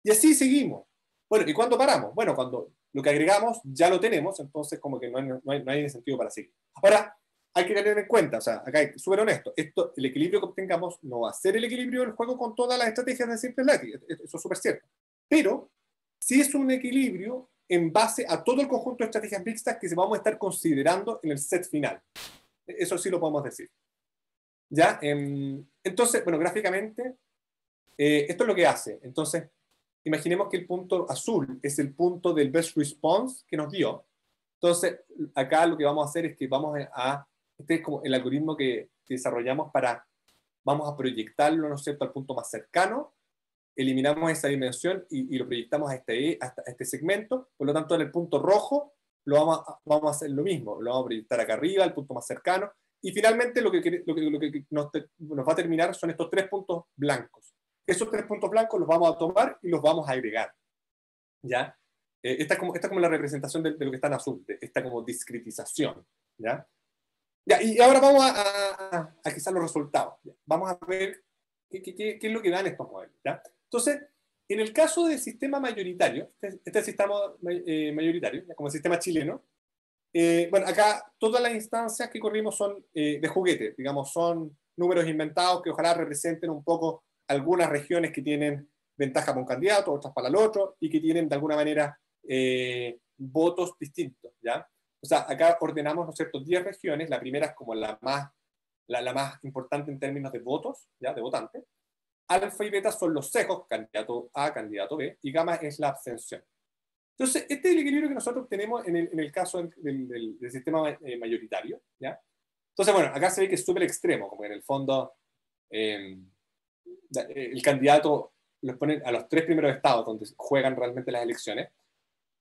Y así seguimos. Bueno, ¿y cuándo paramos? Bueno, cuando lo que agregamos ya lo tenemos, entonces como que no hay sentido para seguir. Ahora, hay que tener en cuenta, o sea, acá es súper honesto, el equilibrio que obtengamos no va a ser el equilibrio del juego con todas las estrategias de simple lattice, eso es súper cierto. Pero sí es un equilibrio en base a todo el conjunto de estrategias mixtas que se vamos a estar considerando en el set final. Eso sí lo podemos decir. ¿Ya? Entonces, bueno, gráficamente, esto es lo que hace. Entonces, imaginemos que el punto azul es el punto del best response que nos dio. Entonces, acá lo que vamos a hacer es que este es como el algoritmo que desarrollamos vamos a proyectarlo, ¿no es cierto?, al punto más cercano, eliminamos esa dimensión y lo proyectamos a este segmento. Por lo tanto, en el punto rojo vamos a hacer lo mismo, lo vamos a proyectar acá arriba, al punto más cercano, y finalmente lo que nos va a terminar son estos 3 puntos blancos. Esos 3 puntos blancos los vamos a tomar y los vamos a agregar, ¿ya? Esta es como la representación de lo que está en azul, de esta como discretización, ¿ya? Ya, y ahora vamos a quizás los resultados, ¿ya? Vamos a ver qué es lo que dan estos modelos, ¿ya? Entonces, en el caso del sistema mayoritario, este sistema mayoritario, como el sistema chileno, bueno, acá todas las instancias que corrimos son de juguete, digamos, son números inventados que ojalá representen un poco algunas regiones que tienen ventaja para un candidato, otras para el otro, y que tienen de alguna manera votos distintos, ¿ya? O sea, acá ordenamos, ¿no es cierto?, 10 regiones, la primera es como la más importante en términos de votos, ¿ya?, de votantes. Alfa y beta son los sesgos, candidato A, candidato B, y gamma es la abstención. Entonces, este es el equilibrio que nosotros tenemos en el caso del sistema mayoritario, ¿ya? Entonces, bueno, acá se ve que es súper extremo, como en el fondo el candidato los pone a los 3 primeros estados donde juegan realmente las elecciones.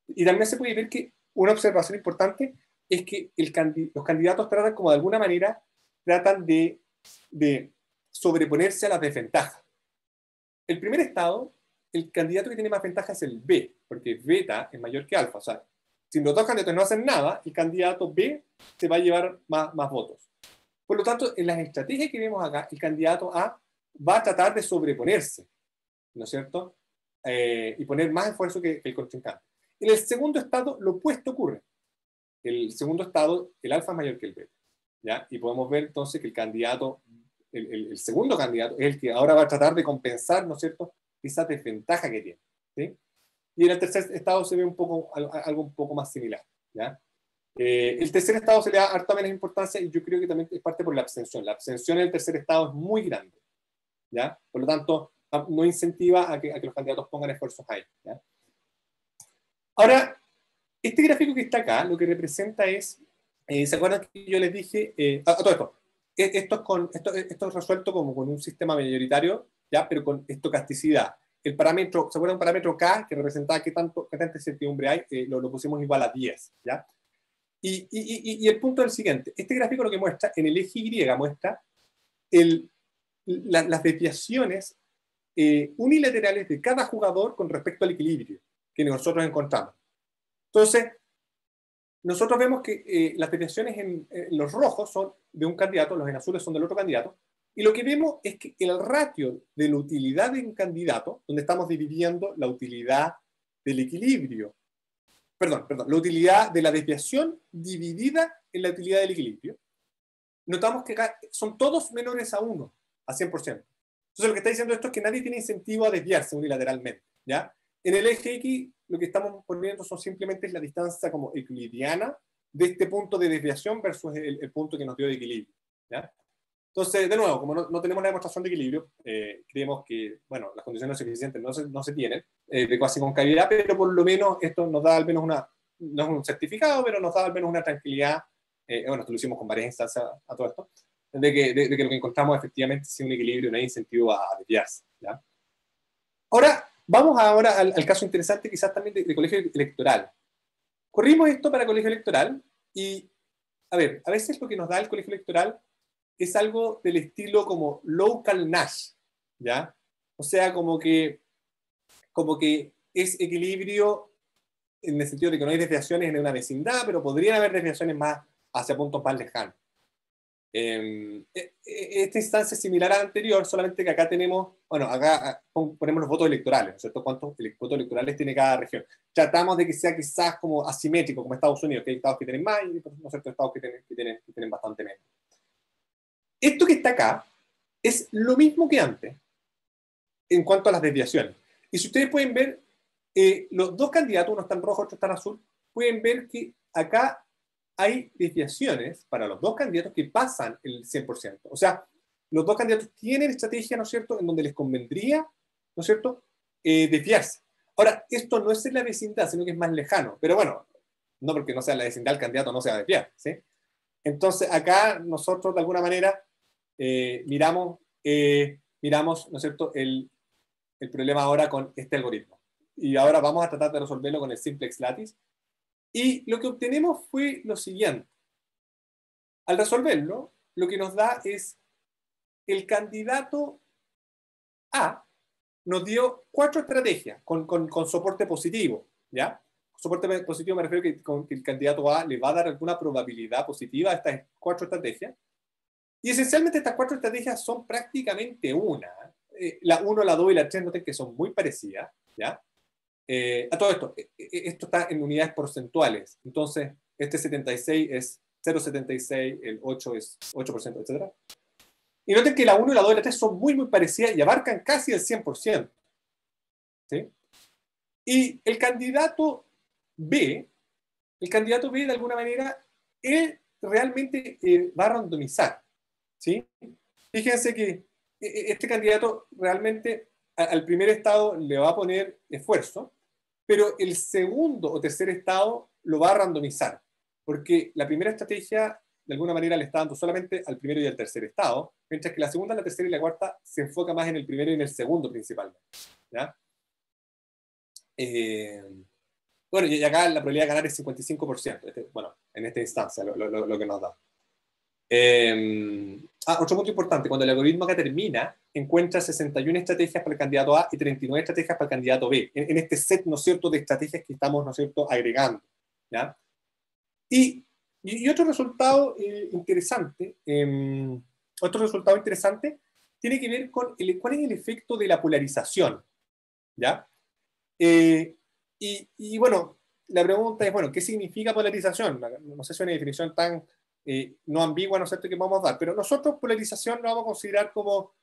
Y también se puede ver que una observación importante es que los candidatos tratan como de alguna manera, tratan de sobreponerse a las desventajas. El primer estado, el candidato que tiene más ventaja es el B, porque beta es mayor que alfa. O sea, si los dos candidatos no hacen nada, el candidato B se va a llevar más votos. Por lo tanto, en las estrategias que vemos acá, el candidato A va a tratar de sobreponerse, ¿no es cierto? Y poner más esfuerzo que el contrincante. En el segundo estado, lo opuesto ocurre. El segundo estado, el alfa es mayor que el beta, ¿ya? Y podemos ver entonces que el candidato, el segundo candidato, es el que ahora va a tratar de compensar, ¿no es cierto?, esa desventaja que tiene, ¿sí? Y en el tercer estado se ve algo un poco más similar, ¿ya? El tercer estado se le da harta menos importancia y yo creo que también es parte por la abstención. La abstención en el tercer estado es muy grande, ¿ya? Por lo tanto, no incentiva a que los candidatos pongan esfuerzos ahí, ¿ya? Ahora, este gráfico que está acá, lo que representa es, ¿se acuerdan que yo les dije, todo esto? Esto es resuelto como con un sistema mayoritario ¿ya? Pero con estocasticidad. El parámetro, ¿se acuerdan un parámetro K que representaba qué tanta incertidumbre hay? Lo pusimos igual a 10, ¿ya? Y el punto es el siguiente. Este gráfico lo que muestra, en el eje Y, muestra las desviaciones unilaterales de cada jugador con respecto al equilibrio que nosotros encontramos. Entonces, nosotros vemos que las desviaciones en los rojos son de un candidato, los en azules son del otro candidato, y lo que vemos es que el ratio de la utilidad de un candidato, donde estamos dividiendo la utilidad del equilibrio, perdón, la utilidad de la desviación dividida en la utilidad del equilibrio, notamos que acá son todos menores a 1, a 100%. Entonces lo que está diciendo esto es que nadie tiene incentivo a desviarse unilateralmente, ¿ya? En el eje X lo que estamos poniendo son simplemente la distancia como euclidiana de este punto de desviación versus el punto que nos dio de equilibrio, ¿ya? Entonces, de nuevo, como no tenemos la demostración de equilibrio, creemos que, bueno, las condiciones suficientes no se tienen de cuasi concavidad, pero por lo menos esto nos da al menos no es un certificado, pero nos da al menos una tranquilidad. Bueno, esto lo hicimos con varias instancias a todo esto, de que lo que encontramos efectivamente es un equilibrio, no hay incentivo a desviarse, ¿ya? Ahora, vamos ahora al caso interesante quizás también de colegio electoral. Corrimos esto para colegio electoral y, a ver, a veces lo que nos da el colegio electoral es algo del estilo como local Nash, ¿ya? O sea, como que es equilibrio en el sentido de que no hay desviaciones en una vecindad, pero podrían haber desviaciones más hacia puntos más lejanos. Esta instancia es similar a la anterior, solamente que acá tenemos, bueno, acá ponemos los votos electorales, ¿no es cierto? ¿Cuántos votos electorales tiene cada región? Tratamos de que sea quizás como asimétrico, como Estados Unidos, que hay estados que tienen más y, ¿no es cierto?, estados que tienen bastante menos. Esto que está acá es lo mismo que antes en cuanto a las desviaciones. Y si ustedes pueden ver, los dos candidatos, uno está en rojo, otro está en azul, pueden ver que acá hay desviaciones para los dos candidatos que pasan el 100%. O sea, los dos candidatos tienen estrategia, ¿no es cierto?, en donde les convendría, ¿no es cierto?, desviarse. Ahora, esto no es en la vecindad, sino que es más lejano. Pero bueno, no porque no sea en la vecindad, el candidato no se va a desviar, ¿sí? Entonces, acá nosotros, de alguna manera, miramos, ¿no es cierto?, el problema ahora con este algoritmo. Y ahora vamos a tratar de resolverlo con el simplex lattice. Y lo que obtenemos fue lo siguiente. Al resolverlo, lo que nos da es el candidato A nos dio 4 estrategias con soporte positivo, ¿ya? Soporte positivo me refiero que el candidato A le va a dar alguna probabilidad positiva a estas 4 estrategias. Y esencialmente estas 4 estrategias son prácticamente una. La 1, la 2 y la 3 noten que son muy parecidas, ¿ya? A todo esto, esto está en unidades porcentuales. Entonces, este 76 es 0,76, el 8 es 8%, etc. Y noten que la 1, la 2 y la 3 son muy, muy parecidas y abarcan casi el 100%. ¿Sí? Y el candidato B, de alguna manera, él realmente va a randomizar. ¿Sí? Fíjense que este candidato realmente al primer estado le va a poner esfuerzo, pero el segundo o tercer estado lo va a randomizar, porque la primera estrategia de alguna manera le está dando solamente al primero y al tercer estado, mientras que la segunda, la tercera y la cuarta se enfoca más en el primero y en el segundo principalmente, ¿ya? Bueno, y acá la probabilidad de ganar es 55%, bueno, en esta instancia, lo que nos da. Otro punto importante, cuando el algoritmo acá termina, encuentra 61 estrategias para el candidato A y 39 estrategias para el candidato B, en este set, ¿no es cierto?, de estrategias que estamos, ¿no es cierto?, agregando, ¿ya? Y otro resultado interesante, tiene que ver con cuál es el efecto de la polarización, ¿ya? Y bueno, la pregunta es, bueno, ¿qué significa polarización? No sé si es una definición tan no ambigua, ¿no es cierto?, que vamos a dar, pero nosotros polarización lo vamos a considerar como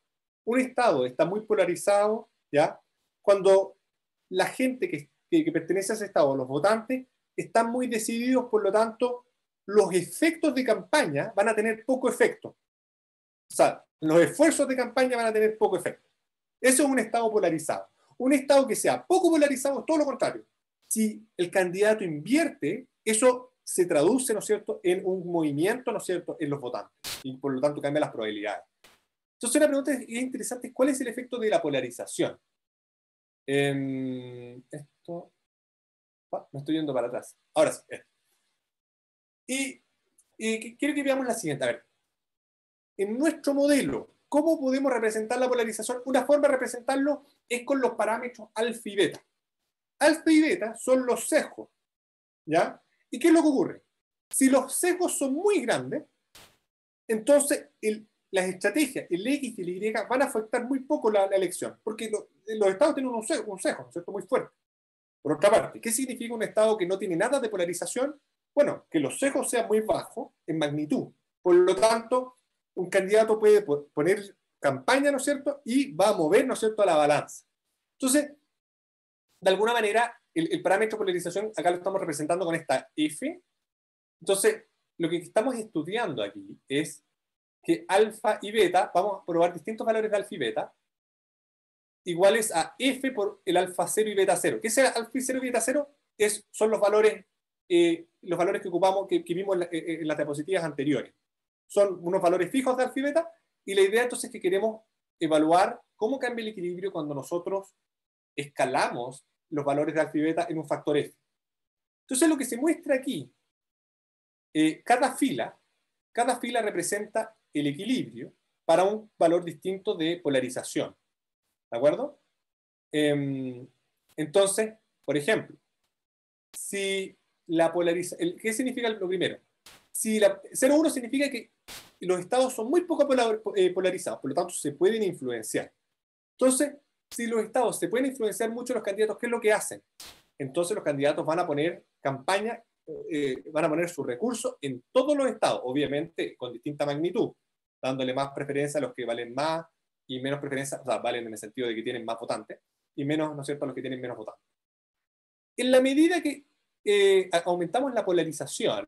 un estado, está muy polarizado, ¿ya? Cuando la gente que pertenece a ese estado, los votantes, están muy decididos, por lo tanto, los efectos de campaña van a tener poco efecto. O sea, los esfuerzos de campaña van a tener poco efecto. Eso es un estado polarizado. Un estado que sea poco polarizado es todo lo contrario. Si el candidato invierte, eso se traduce, ¿no es cierto?, en un movimiento, ¿no es cierto?, en los votantes. Y por lo tanto cambia las probabilidades. Entonces una pregunta interesante es ¿cuál es el efecto de la polarización? Esto... me estoy yendo para atrás. Ahora sí. Y quiero que veamos la siguiente. A ver, en nuestro modelo, ¿cómo podemos representar la polarización? Una forma de representarlo es con los parámetros alfa y beta. Alfa y beta son los sesgos, ¿ya? ¿Y qué es lo que ocurre? Si los sesgos son muy grandes, entonces las estrategias, el X y el Y, van a afectar muy poco la elección, porque los estados tienen un sesgo, ¿no es cierto?, muy fuerte. Por otra parte, ¿qué significa un estado que no tiene nada de polarización? Bueno, que los sesgos sean muy bajos en magnitud. Por lo tanto, un candidato puede poner campaña, ¿no es cierto?, y va a mover, ¿no es cierto?, a la balanza. Entonces, de alguna manera, el parámetro de polarización acá lo estamos representando con esta F. Entonces, lo que estamos estudiando aquí es que alfa y beta, vamos a probar distintos valores de alfa y beta, iguales a F por el alfa 0 y beta 0. ¿Qué es el alfa 0 y beta 0? Son los valores que ocupamos, que vimos en las diapositivas anteriores. Son unos valores fijos de alfa y beta, y la idea entonces es que queremos evaluar cómo cambia el equilibrio cuando nosotros escalamos los valores de alfa y beta en un factor F. Entonces lo que se muestra aquí, cada fila representa el equilibrio para un valor distinto de polarización. ¿De acuerdo? Entonces, por ejemplo, si la polarización... ¿Qué significa lo primero? Si 0,1 significa que los estados son muy poco polarizados, por lo tanto se pueden influenciar. Entonces, si los estados se pueden influenciar mucho los candidatos, ¿qué es lo que hacen? Entonces los candidatos van a poner campaña, van a poner su recurso en todos los estados, obviamente con distinta magnitud, dándole más preferencia a los que valen más y menos preferencia, o sea, valen en el sentido de que tienen más votantes, y menos, ¿no es cierto?, a los que tienen menos votantes. En la medida que aumentamos la polarización,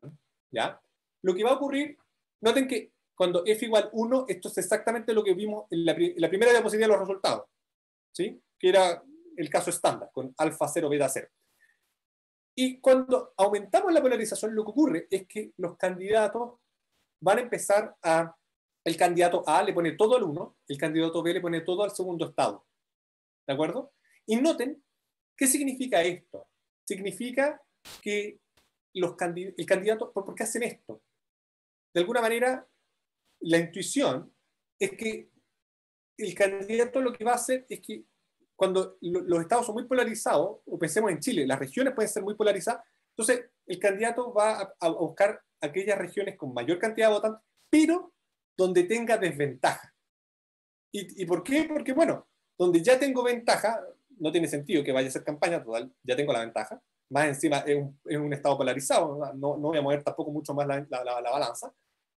¿ya?, lo que va a ocurrir, noten que cuando f igual 1, esto es exactamente lo que vimos en la primera diapositiva de los resultados, ¿sí?, que era el caso estándar, con alfa 0, beta 0. Y cuando aumentamos la polarización, lo que ocurre es que los candidatos van a empezar a... El candidato A le pone todo al 1, el candidato B le pone todo al segundo estado. ¿De acuerdo? Y noten, ¿qué significa esto? Significa que el candidato... ¿Por qué hacen esto? De alguna manera, la intuición es que el candidato lo que va a hacer es que cuando los estados son muy polarizados, o pensemos en Chile, las regiones pueden ser muy polarizadas, entonces el candidato va a buscar aquellas regiones con mayor cantidad de votantes, pero donde tenga desventaja. ¿Y por qué? Porque, bueno, donde ya tengo ventaja, no tiene sentido que vaya a hacer campaña, total, ya tengo la ventaja, más encima es un estado polarizado, no voy a mover tampoco mucho más la balanza,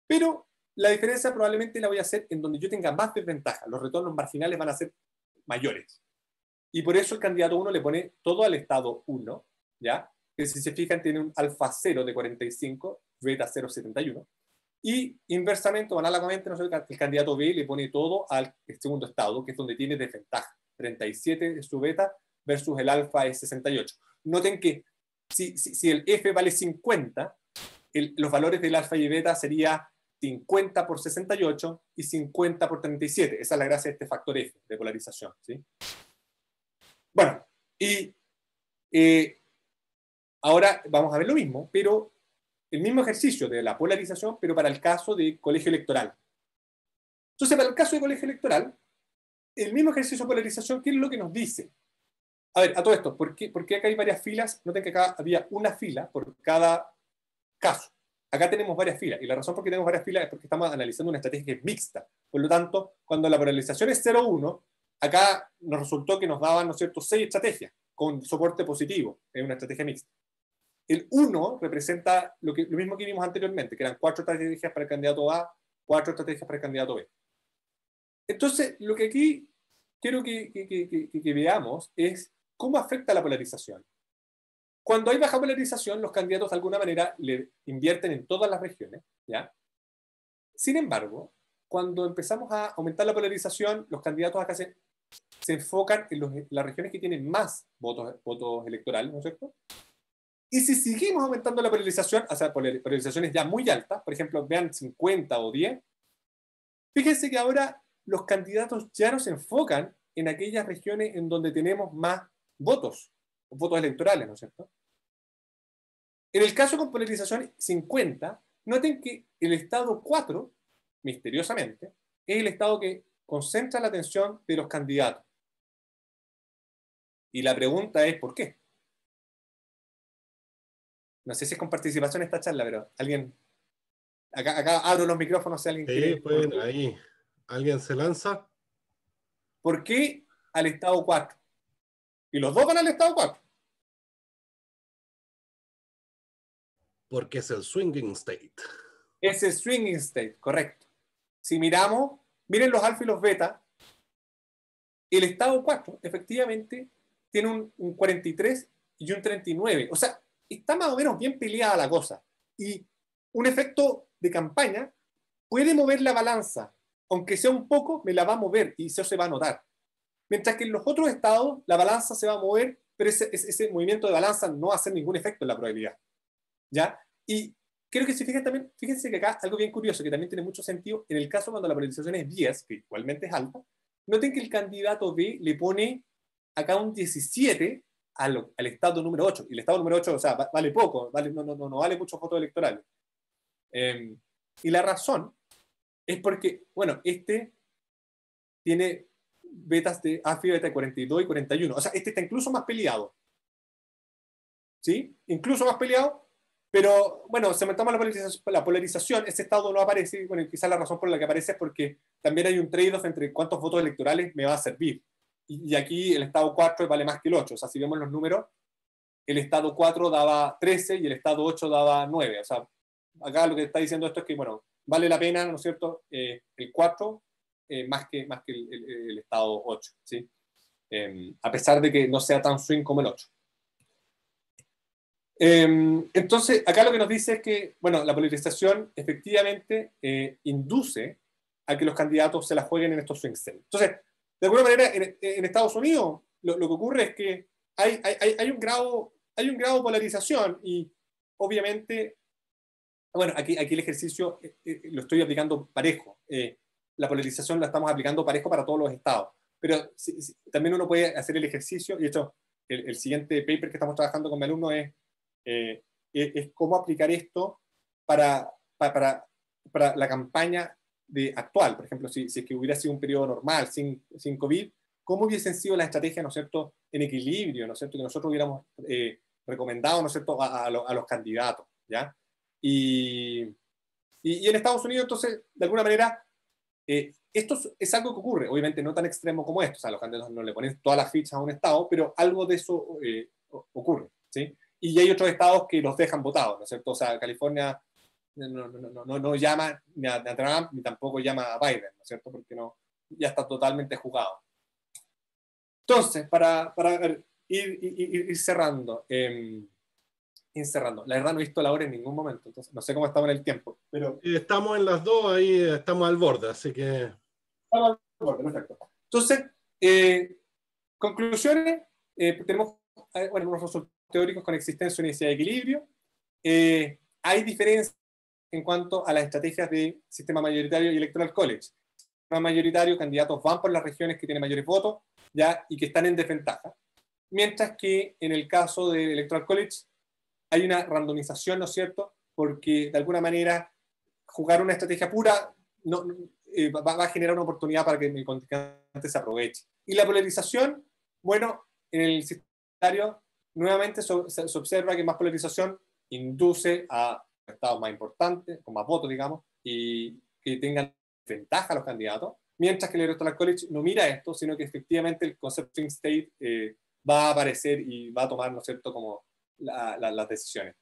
pero la diferencia probablemente la voy a hacer en donde yo tenga más desventaja, los retornos marginales van a ser mayores. Y por eso el candidato 1 le pone todo al estado 1, ¿ya? Que si se fijan tiene un alfa 0 de 45, beta 0,71. Y inversamente, o análogamente, el candidato B le pone todo al segundo estado, que es donde tiene desventaja. 37 es su beta versus el alfa es 68. Noten que si el F vale 50, los valores del alfa y beta sería 50 por 68 y 50 por 37. Esa es la gracia de este factor F de polarización, ¿sí? Bueno, y ahora vamos a ver lo mismo, pero el mismo ejercicio de la polarización, pero para el caso de colegio electoral. Entonces, para el caso de colegio electoral, el mismo ejercicio de polarización, ¿qué es lo que nos dice? A ver, a todo esto, ¿por qué acá hay varias filas? Noten que acá había una fila por cada caso. Acá tenemos varias filas, y la razón por qué tenemos varias filas es porque estamos analizando una estrategia que es mixta. Por lo tanto, cuando la polarización es 0,1, acá nos resultó que nos daban, ¿no es cierto?, 6 estrategias con soporte positivo en una estrategia mixta. El 1 representa lo mismo que vimos anteriormente, que eran 4 estrategias para el candidato A, 4 estrategias para el candidato B. Entonces, lo que aquí quiero que veamos es cómo afecta la polarización. Cuando hay baja polarización, los candidatos de alguna manera le invierten en todas las regiones, ¿ya? Sin embargo, cuando empezamos a aumentar la polarización, los candidatos acá se enfocan en las regiones que tienen más votos electorales, ¿no es cierto? Y si seguimos aumentando la polarización, o sea, polarizaciones ya muy altas, por ejemplo, vean 50 o 10, fíjense que ahora los candidatos ya no se enfocan en aquellas regiones en donde tenemos más votos electorales, ¿no es cierto? En el caso con polarización 50, noten que el estado 4, misteriosamente, es el estado que concentra la atención de los candidatos. Y la pregunta es, ¿por qué? No sé si es con participación esta charla, pero alguien... Acá abro los micrófonos si alguien quiere... Sí, pues ahí. ¿Alguien se lanza? ¿Por qué al estado 4? Y los dos van al estado 4. Porque es el swinging state. Es el swinging state, correcto. Si miramos, miren los alfa y los beta, el estado 4 efectivamente tiene un 43 y un 39. O sea, está más o menos bien peleada la cosa. Y un efecto de campaña puede mover la balanza. Aunque sea un poco, me la va a mover y eso se va a notar. Mientras que en los otros estados la balanza se va a mover, pero ese movimiento de balanza no va a hacer ningún efecto en la probabilidad. ¿Ya? Y creo que si fijan también, fíjense que acá algo bien curioso que también tiene mucho sentido, en el caso cuando la polarización es 10, que igualmente es alta, noten que el candidato B le pone acá un 17 al estado número 8. Y el estado número 8, o sea, vale poco, no vale muchos votos electorales. Y la razón es porque, bueno, este tiene betas de alfa y beta de 42 y 41. O sea, este está incluso más peleado. ¿Sí? Incluso más peleado. Pero, bueno, se toma la polarización, ese estado no aparece, bueno, quizás la razón por la que aparece es porque también hay un trade-off entre cuántos votos electorales me va a servir. Y aquí el estado 4 vale más que el 8. O sea, si vemos los números, el estado 4 daba 13 y el estado 8 daba 9. O sea, acá lo que está diciendo esto es que, bueno, vale la pena, ¿no es cierto?, el 4 más que el estado 8, ¿sí? A pesar de que no sea tan swing como el 8. Entonces, acá lo que nos dice es que, bueno, la polarización efectivamente induce a que los candidatos se la jueguen en estos swing states. Entonces, de alguna manera, en Estados Unidos, lo que ocurre es que hay un grado de polarización y, obviamente, bueno, aquí el ejercicio lo estoy aplicando parejo. La polarización la estamos aplicando parejo para todos los estados. Pero también uno puede hacer el ejercicio, y de hecho, el siguiente paper que estamos trabajando con mi alumno es cómo aplicar esto para la campaña actual. Por ejemplo, si es que hubiera sido un periodo normal, sin COVID, ¿cómo hubiesen sido las estrategias, ¿no es cierto?, en equilibrio, ¿no es cierto?, que nosotros hubiéramos recomendado, ¿no es cierto?, a los candidatos, ¿ya? Y en Estados Unidos, entonces, de alguna manera, esto es algo que ocurre, obviamente no tan extremo como esto, o sea, los candidatos no le ponen todas las fichas a un estado, pero algo de eso ocurre, ¿sí? Y hay otros estados que los dejan votados, ¿no es cierto? O sea, California no llama ni a Trump, ni tampoco llama a Biden, ¿no es cierto? Porque ya está totalmente jugado. Entonces, para ir cerrando, la verdad no he visto la hora en ningún momento, entonces no sé cómo estamos en el tiempo, pero... Estamos en las dos, ahí estamos al borde, así que... Estamos al borde, perfecto. Entonces, conclusiones, tenemos bueno, unos resultados teóricos con existencia, unicidad y equilibrio. Hay diferencias en cuanto a las estrategias de sistema mayoritario y electoral college. Sistema mayoritario, candidatos van por las regiones que tienen mayores votos, ¿ya?, y que están en desventaja. Mientras que en el caso del electoral college hay una randomización, ¿no es cierto?, porque de alguna manera jugar una estrategia pura va a generar una oportunidad para que el contrincante se aproveche. Y la polarización, bueno, en el sistema nuevamente se observa que más polarización induce a estados más importantes, con más votos, digamos, y que tengan ventaja a los candidatos, mientras que el Electoral College no mira esto, sino que efectivamente el concept swing state va a aparecer y va a tomar, ¿no es cierto?, como las decisiones.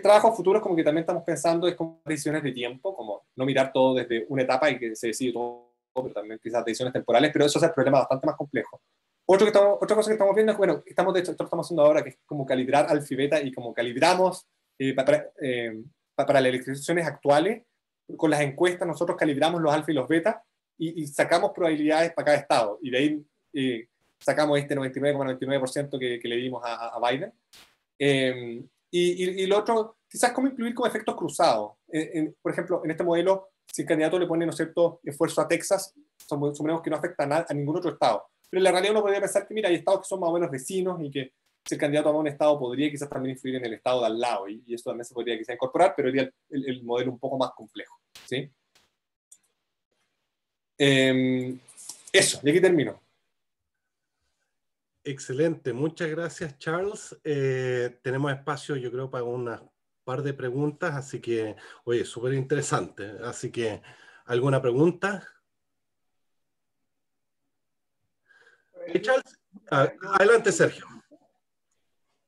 Trabajos futuros como que también estamos pensando es como decisiones de tiempo, como no mirar todo desde una etapa y que se decide todo, pero también quizás decisiones temporales, pero eso es el problema bastante más complejo. Otra cosa que estamos viendo es, bueno, de hecho, esto estamos haciendo ahora, que es como calibrar alfa y beta, y como calibramos para las elecciones actuales, con las encuestas nosotros calibramos los alfa y los beta, y sacamos probabilidades para cada estado, y de ahí sacamos este 99,99% que le dimos a Biden. Y lo otro, quizás cómo incluir como efectos cruzados. Por ejemplo, en este modelo, si el candidato le pone, ¿no es cierto?, esfuerzo a Texas, suponemos que no afecta a ningún otro estado. Pero en la realidad uno podría pensar que, mira, hay estados que son más o menos vecinos y que si el candidato a un estado podría quizás también influir en el estado de al lado, y eso también se podría quizás incorporar, pero sería el modelo un poco más complejo, ¿sí? Eso, y aquí termino. Excelente, muchas gracias, Charles. Tenemos espacio, yo creo, para unas par de preguntas, así que, oye, súper interesante. Así que, ¿alguna pregunta? Charles, adelante, Sergio.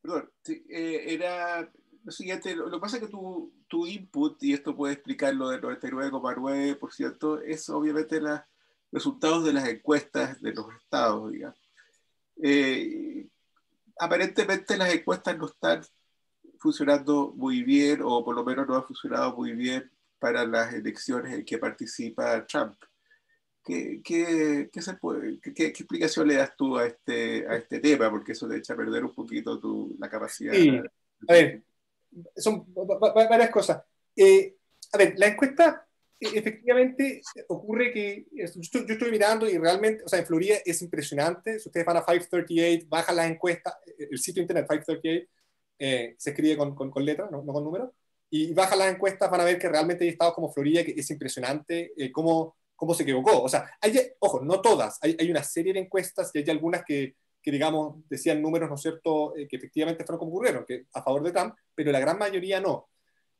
Perdón, sí, era lo siguiente, lo que pasa es que tu input, y esto puede explicarlo del 99,9%, es obviamente los resultados de las encuestas de los estados, digamos. Aparentemente las encuestas no están funcionando muy bien, o por lo menos no han funcionado muy bien para las elecciones en que participa Trump. ¿Qué explicación le das tú a este tema? Porque eso le echa a perder un poquito la capacidad. Sí, a ver, son varias cosas. A ver, la encuesta, efectivamente, ocurre que yo estoy mirando y realmente, o sea, en Florida es impresionante. Si ustedes van a 538, bajan las encuestas, el sitio internet 538 se escribe con letras, no con números, y bajan las encuestas, van a ver que realmente hay estados como Florida que es impresionante cómo se equivocó. O sea, ojo, no todas, hay una serie de encuestas y hay algunas que digamos, decían números, ¿no es cierto?, que efectivamente fueron como ocurrieron, que a favor de Trump, pero la gran mayoría no.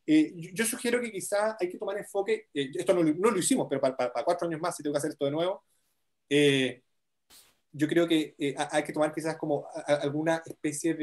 Yo sugiero que quizá hay que tomar enfoque, esto no lo hicimos, pero para 4 años más, si tengo que hacer esto de nuevo, yo creo que hay que tomar quizás como alguna especie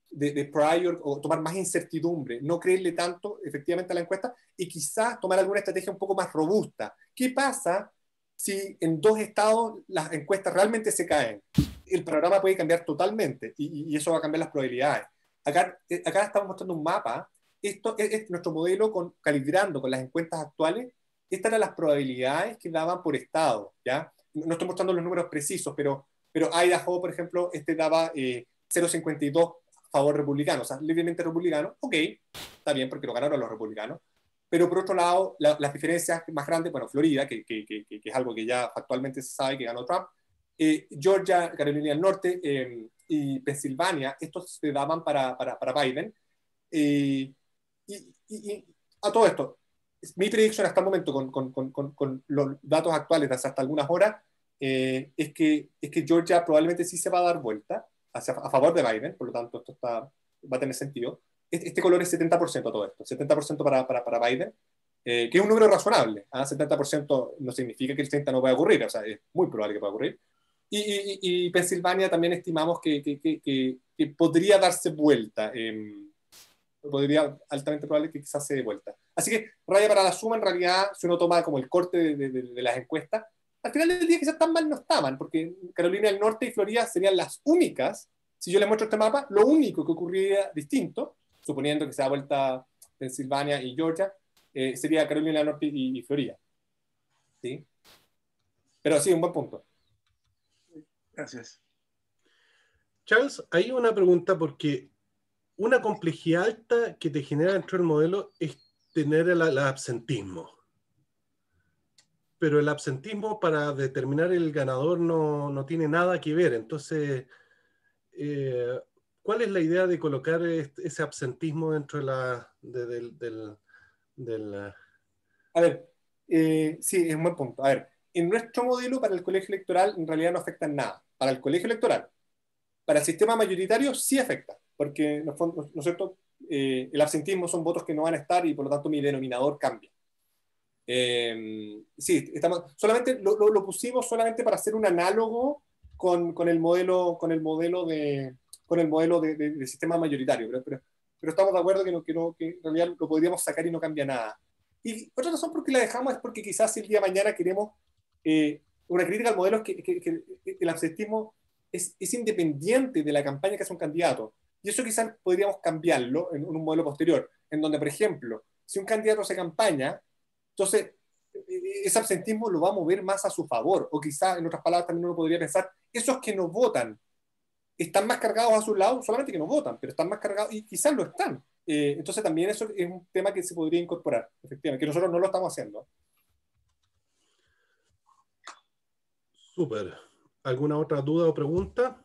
de prior, o tomar más incertidumbre, no creerle tanto efectivamente a la encuesta, y quizás tomar alguna estrategia un poco más robusta. ¿Qué pasa si en 2 estados las encuestas realmente se caen? El panorama puede cambiar totalmente, y eso va a cambiar las probabilidades. Acá estamos mostrando un mapa. Esto es nuestro modelo calibrando con las encuestas actuales. Estas eran las probabilidades que daban por estado, ¿ya? No estoy mostrando los números precisos, pero Idaho, por ejemplo, daba 0,52 a favor republicano, o sea, libremente republicano. Ok, está bien porque lo ganaron los republicanos. Pero por otro lado, las diferencias más grandes, bueno, Florida, que es algo que ya actualmente se sabe que ganó Trump, Georgia, Carolina del Norte y Pensilvania, estos se daban para Biden. Y a todo esto, mi predicción hasta el momento, con los datos actuales de hasta algunas horas, es que Georgia probablemente sí se va a dar vuelta a favor de Biden, por lo tanto esto va a tener sentido. Este color es 70% a todo esto, 70% para Biden, que es un número razonable. 70% no significa que el 30% no pueda ocurrir, o sea, es muy probable que pueda ocurrir. Y Pensilvania también estimamos que podría darse vuelta. Podría, altamente probable que quizás se dé vuelta. Así que, raya para la suma, en realidad, si uno toma como el corte de las encuestas, al final del día quizás tan mal no estaban, porque Carolina del Norte y Florida serían las únicas, si yo les muestro este mapa, lo único que ocurriría distinto, suponiendo que se da vuelta Pensilvania y Georgia, sería Carolina del Norte y Florida. ¿Sí? Pero sí, un buen punto. Gracias. Charles, hay una pregunta porque una complejidad alta que te genera dentro del modelo es tener el absentismo. Pero el absentismo para determinar el ganador no tiene nada que ver. Entonces, ¿cuál es la idea de colocar ese absentismo dentro del... A ver, sí, es un buen punto. A ver, en nuestro modelo para el colegio electoral en realidad no afecta en nada. Para el colegio electoral. Para el sistema mayoritario sí afecta, porque ¿no es cierto? El absentismo son votos que no van a estar y por lo tanto mi denominador cambia. Sí, solamente lo pusimos solamente para hacer un análogo con el modelo de sistema mayoritario, pero estamos de acuerdo que en realidad lo podríamos sacar y no cambia nada. Y otra razón por qué la dejamos es porque quizás el día de mañana queremos una crítica al modelo, es que el absentismo es independiente de la campaña que hace un candidato. Y eso quizás podríamos cambiarlo en un modelo posterior, en donde, por ejemplo, si un candidato hace campaña, entonces ese absentismo lo va a mover más a su favor. O quizás, en otras palabras, también uno podría pensar, esos que no votan están más cargados a su lado, solamente que no votan, pero están más cargados y quizás lo están. Entonces también eso es un tema que se podría incorporar, efectivamente, que nosotros no lo estamos haciendo. Súper. ¿Alguna otra duda o pregunta?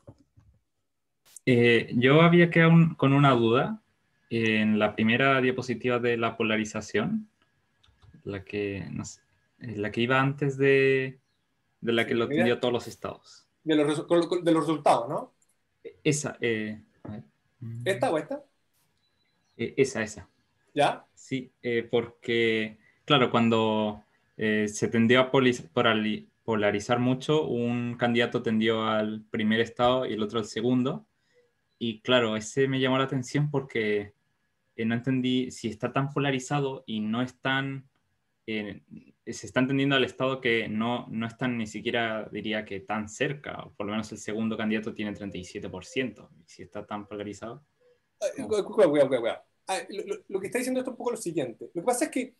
Yo había quedado con una duda en la primera diapositiva de la polarización, la que, no sé, la que iba antes de la Sí, que lo mira, atendió todos los estados. de los resultados, ¿no? Esa, a ver. ¿Esta o esta? Esa. ¿Ya? Sí, porque, claro, cuando se tendió a polarizar mucho, un candidato tendió al primer estado y el otro al segundo. Y claro, ese me llamó la atención porque no entendí si está tan polarizado y no están, se está entendiendo al estado que no están ni siquiera, diría que tan cerca, o por lo menos el segundo candidato tiene 37%. Si está tan polarizado. Cuidado. Lo que está diciendo esto es un poco lo siguiente. Lo que pasa es que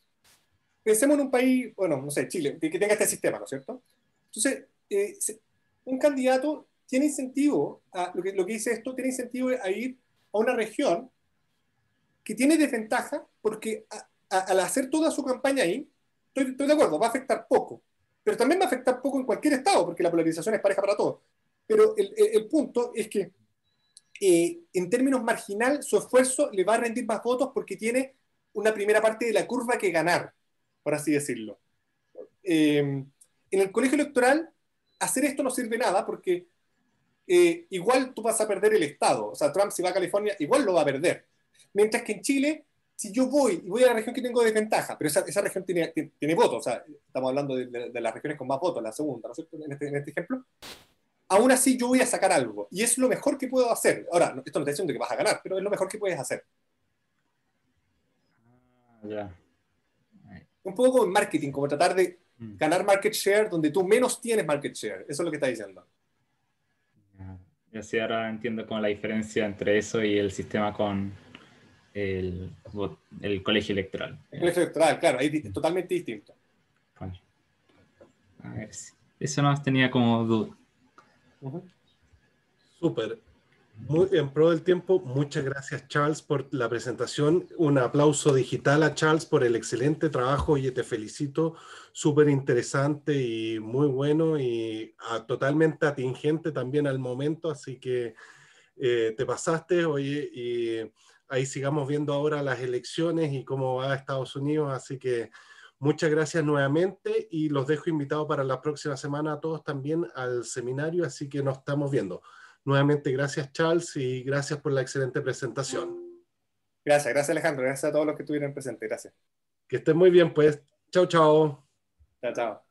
pensemos en un país, bueno, no sé, Chile, que tenga este sistema, ¿no es cierto? Entonces, un candidato tiene incentivo, lo que dice esto, tiene incentivo a ir a una región que tiene desventaja porque al hacer toda su campaña ahí, estoy de acuerdo, va a afectar poco, pero también va a afectar poco en cualquier estado porque la polarización es pareja para todos. Pero el punto es que en términos marginal, su esfuerzo le va a rendir más votos porque tiene una primera parte de la curva que ganar, por así decirlo. En el colegio electoral, hacer esto no sirve nada porque igual tú vas a perder el Estado. O sea, Trump si va a California, igual lo va a perder. Mientras que en Chile, si yo voy a la región que tengo desventaja, pero esa región tiene votos, o sea, estamos hablando de las regiones con más votos, la segunda, ¿no es cierto? En este ejemplo, aún así yo voy a sacar algo. Y es lo mejor que puedo hacer. Ahora, esto no está diciendo que vas a ganar, pero es lo mejor que puedes hacer. Ya. Un poco como en marketing, como tratar de ganar market share donde tú menos tienes market share. Eso es lo que está diciendo. Y así ahora entiendo como la diferencia entre eso y el sistema con el colegio electoral. El colegio electoral, claro, ahí es totalmente distinto. Bueno, a ver, eso no tenía como duda. Súper. Muy en pro del tiempo, muchas gracias Charles por la presentación. Un aplauso digital a Charles por el excelente trabajo. Oye, te felicito, súper interesante y muy bueno y totalmente atingente también al momento, así que te pasaste, oye, y ahí sigamos viendo ahora las elecciones y cómo va Estados Unidos, así que muchas gracias nuevamente y los dejo invitados para la próxima semana a todos también al seminario, así que nos estamos viendo. Nuevamente, gracias Charles y gracias por la excelente presentación. Gracias Alejandro, gracias a todos los que estuvieron presentes, gracias. Que estén muy bien, pues. Chao, chao. Chao.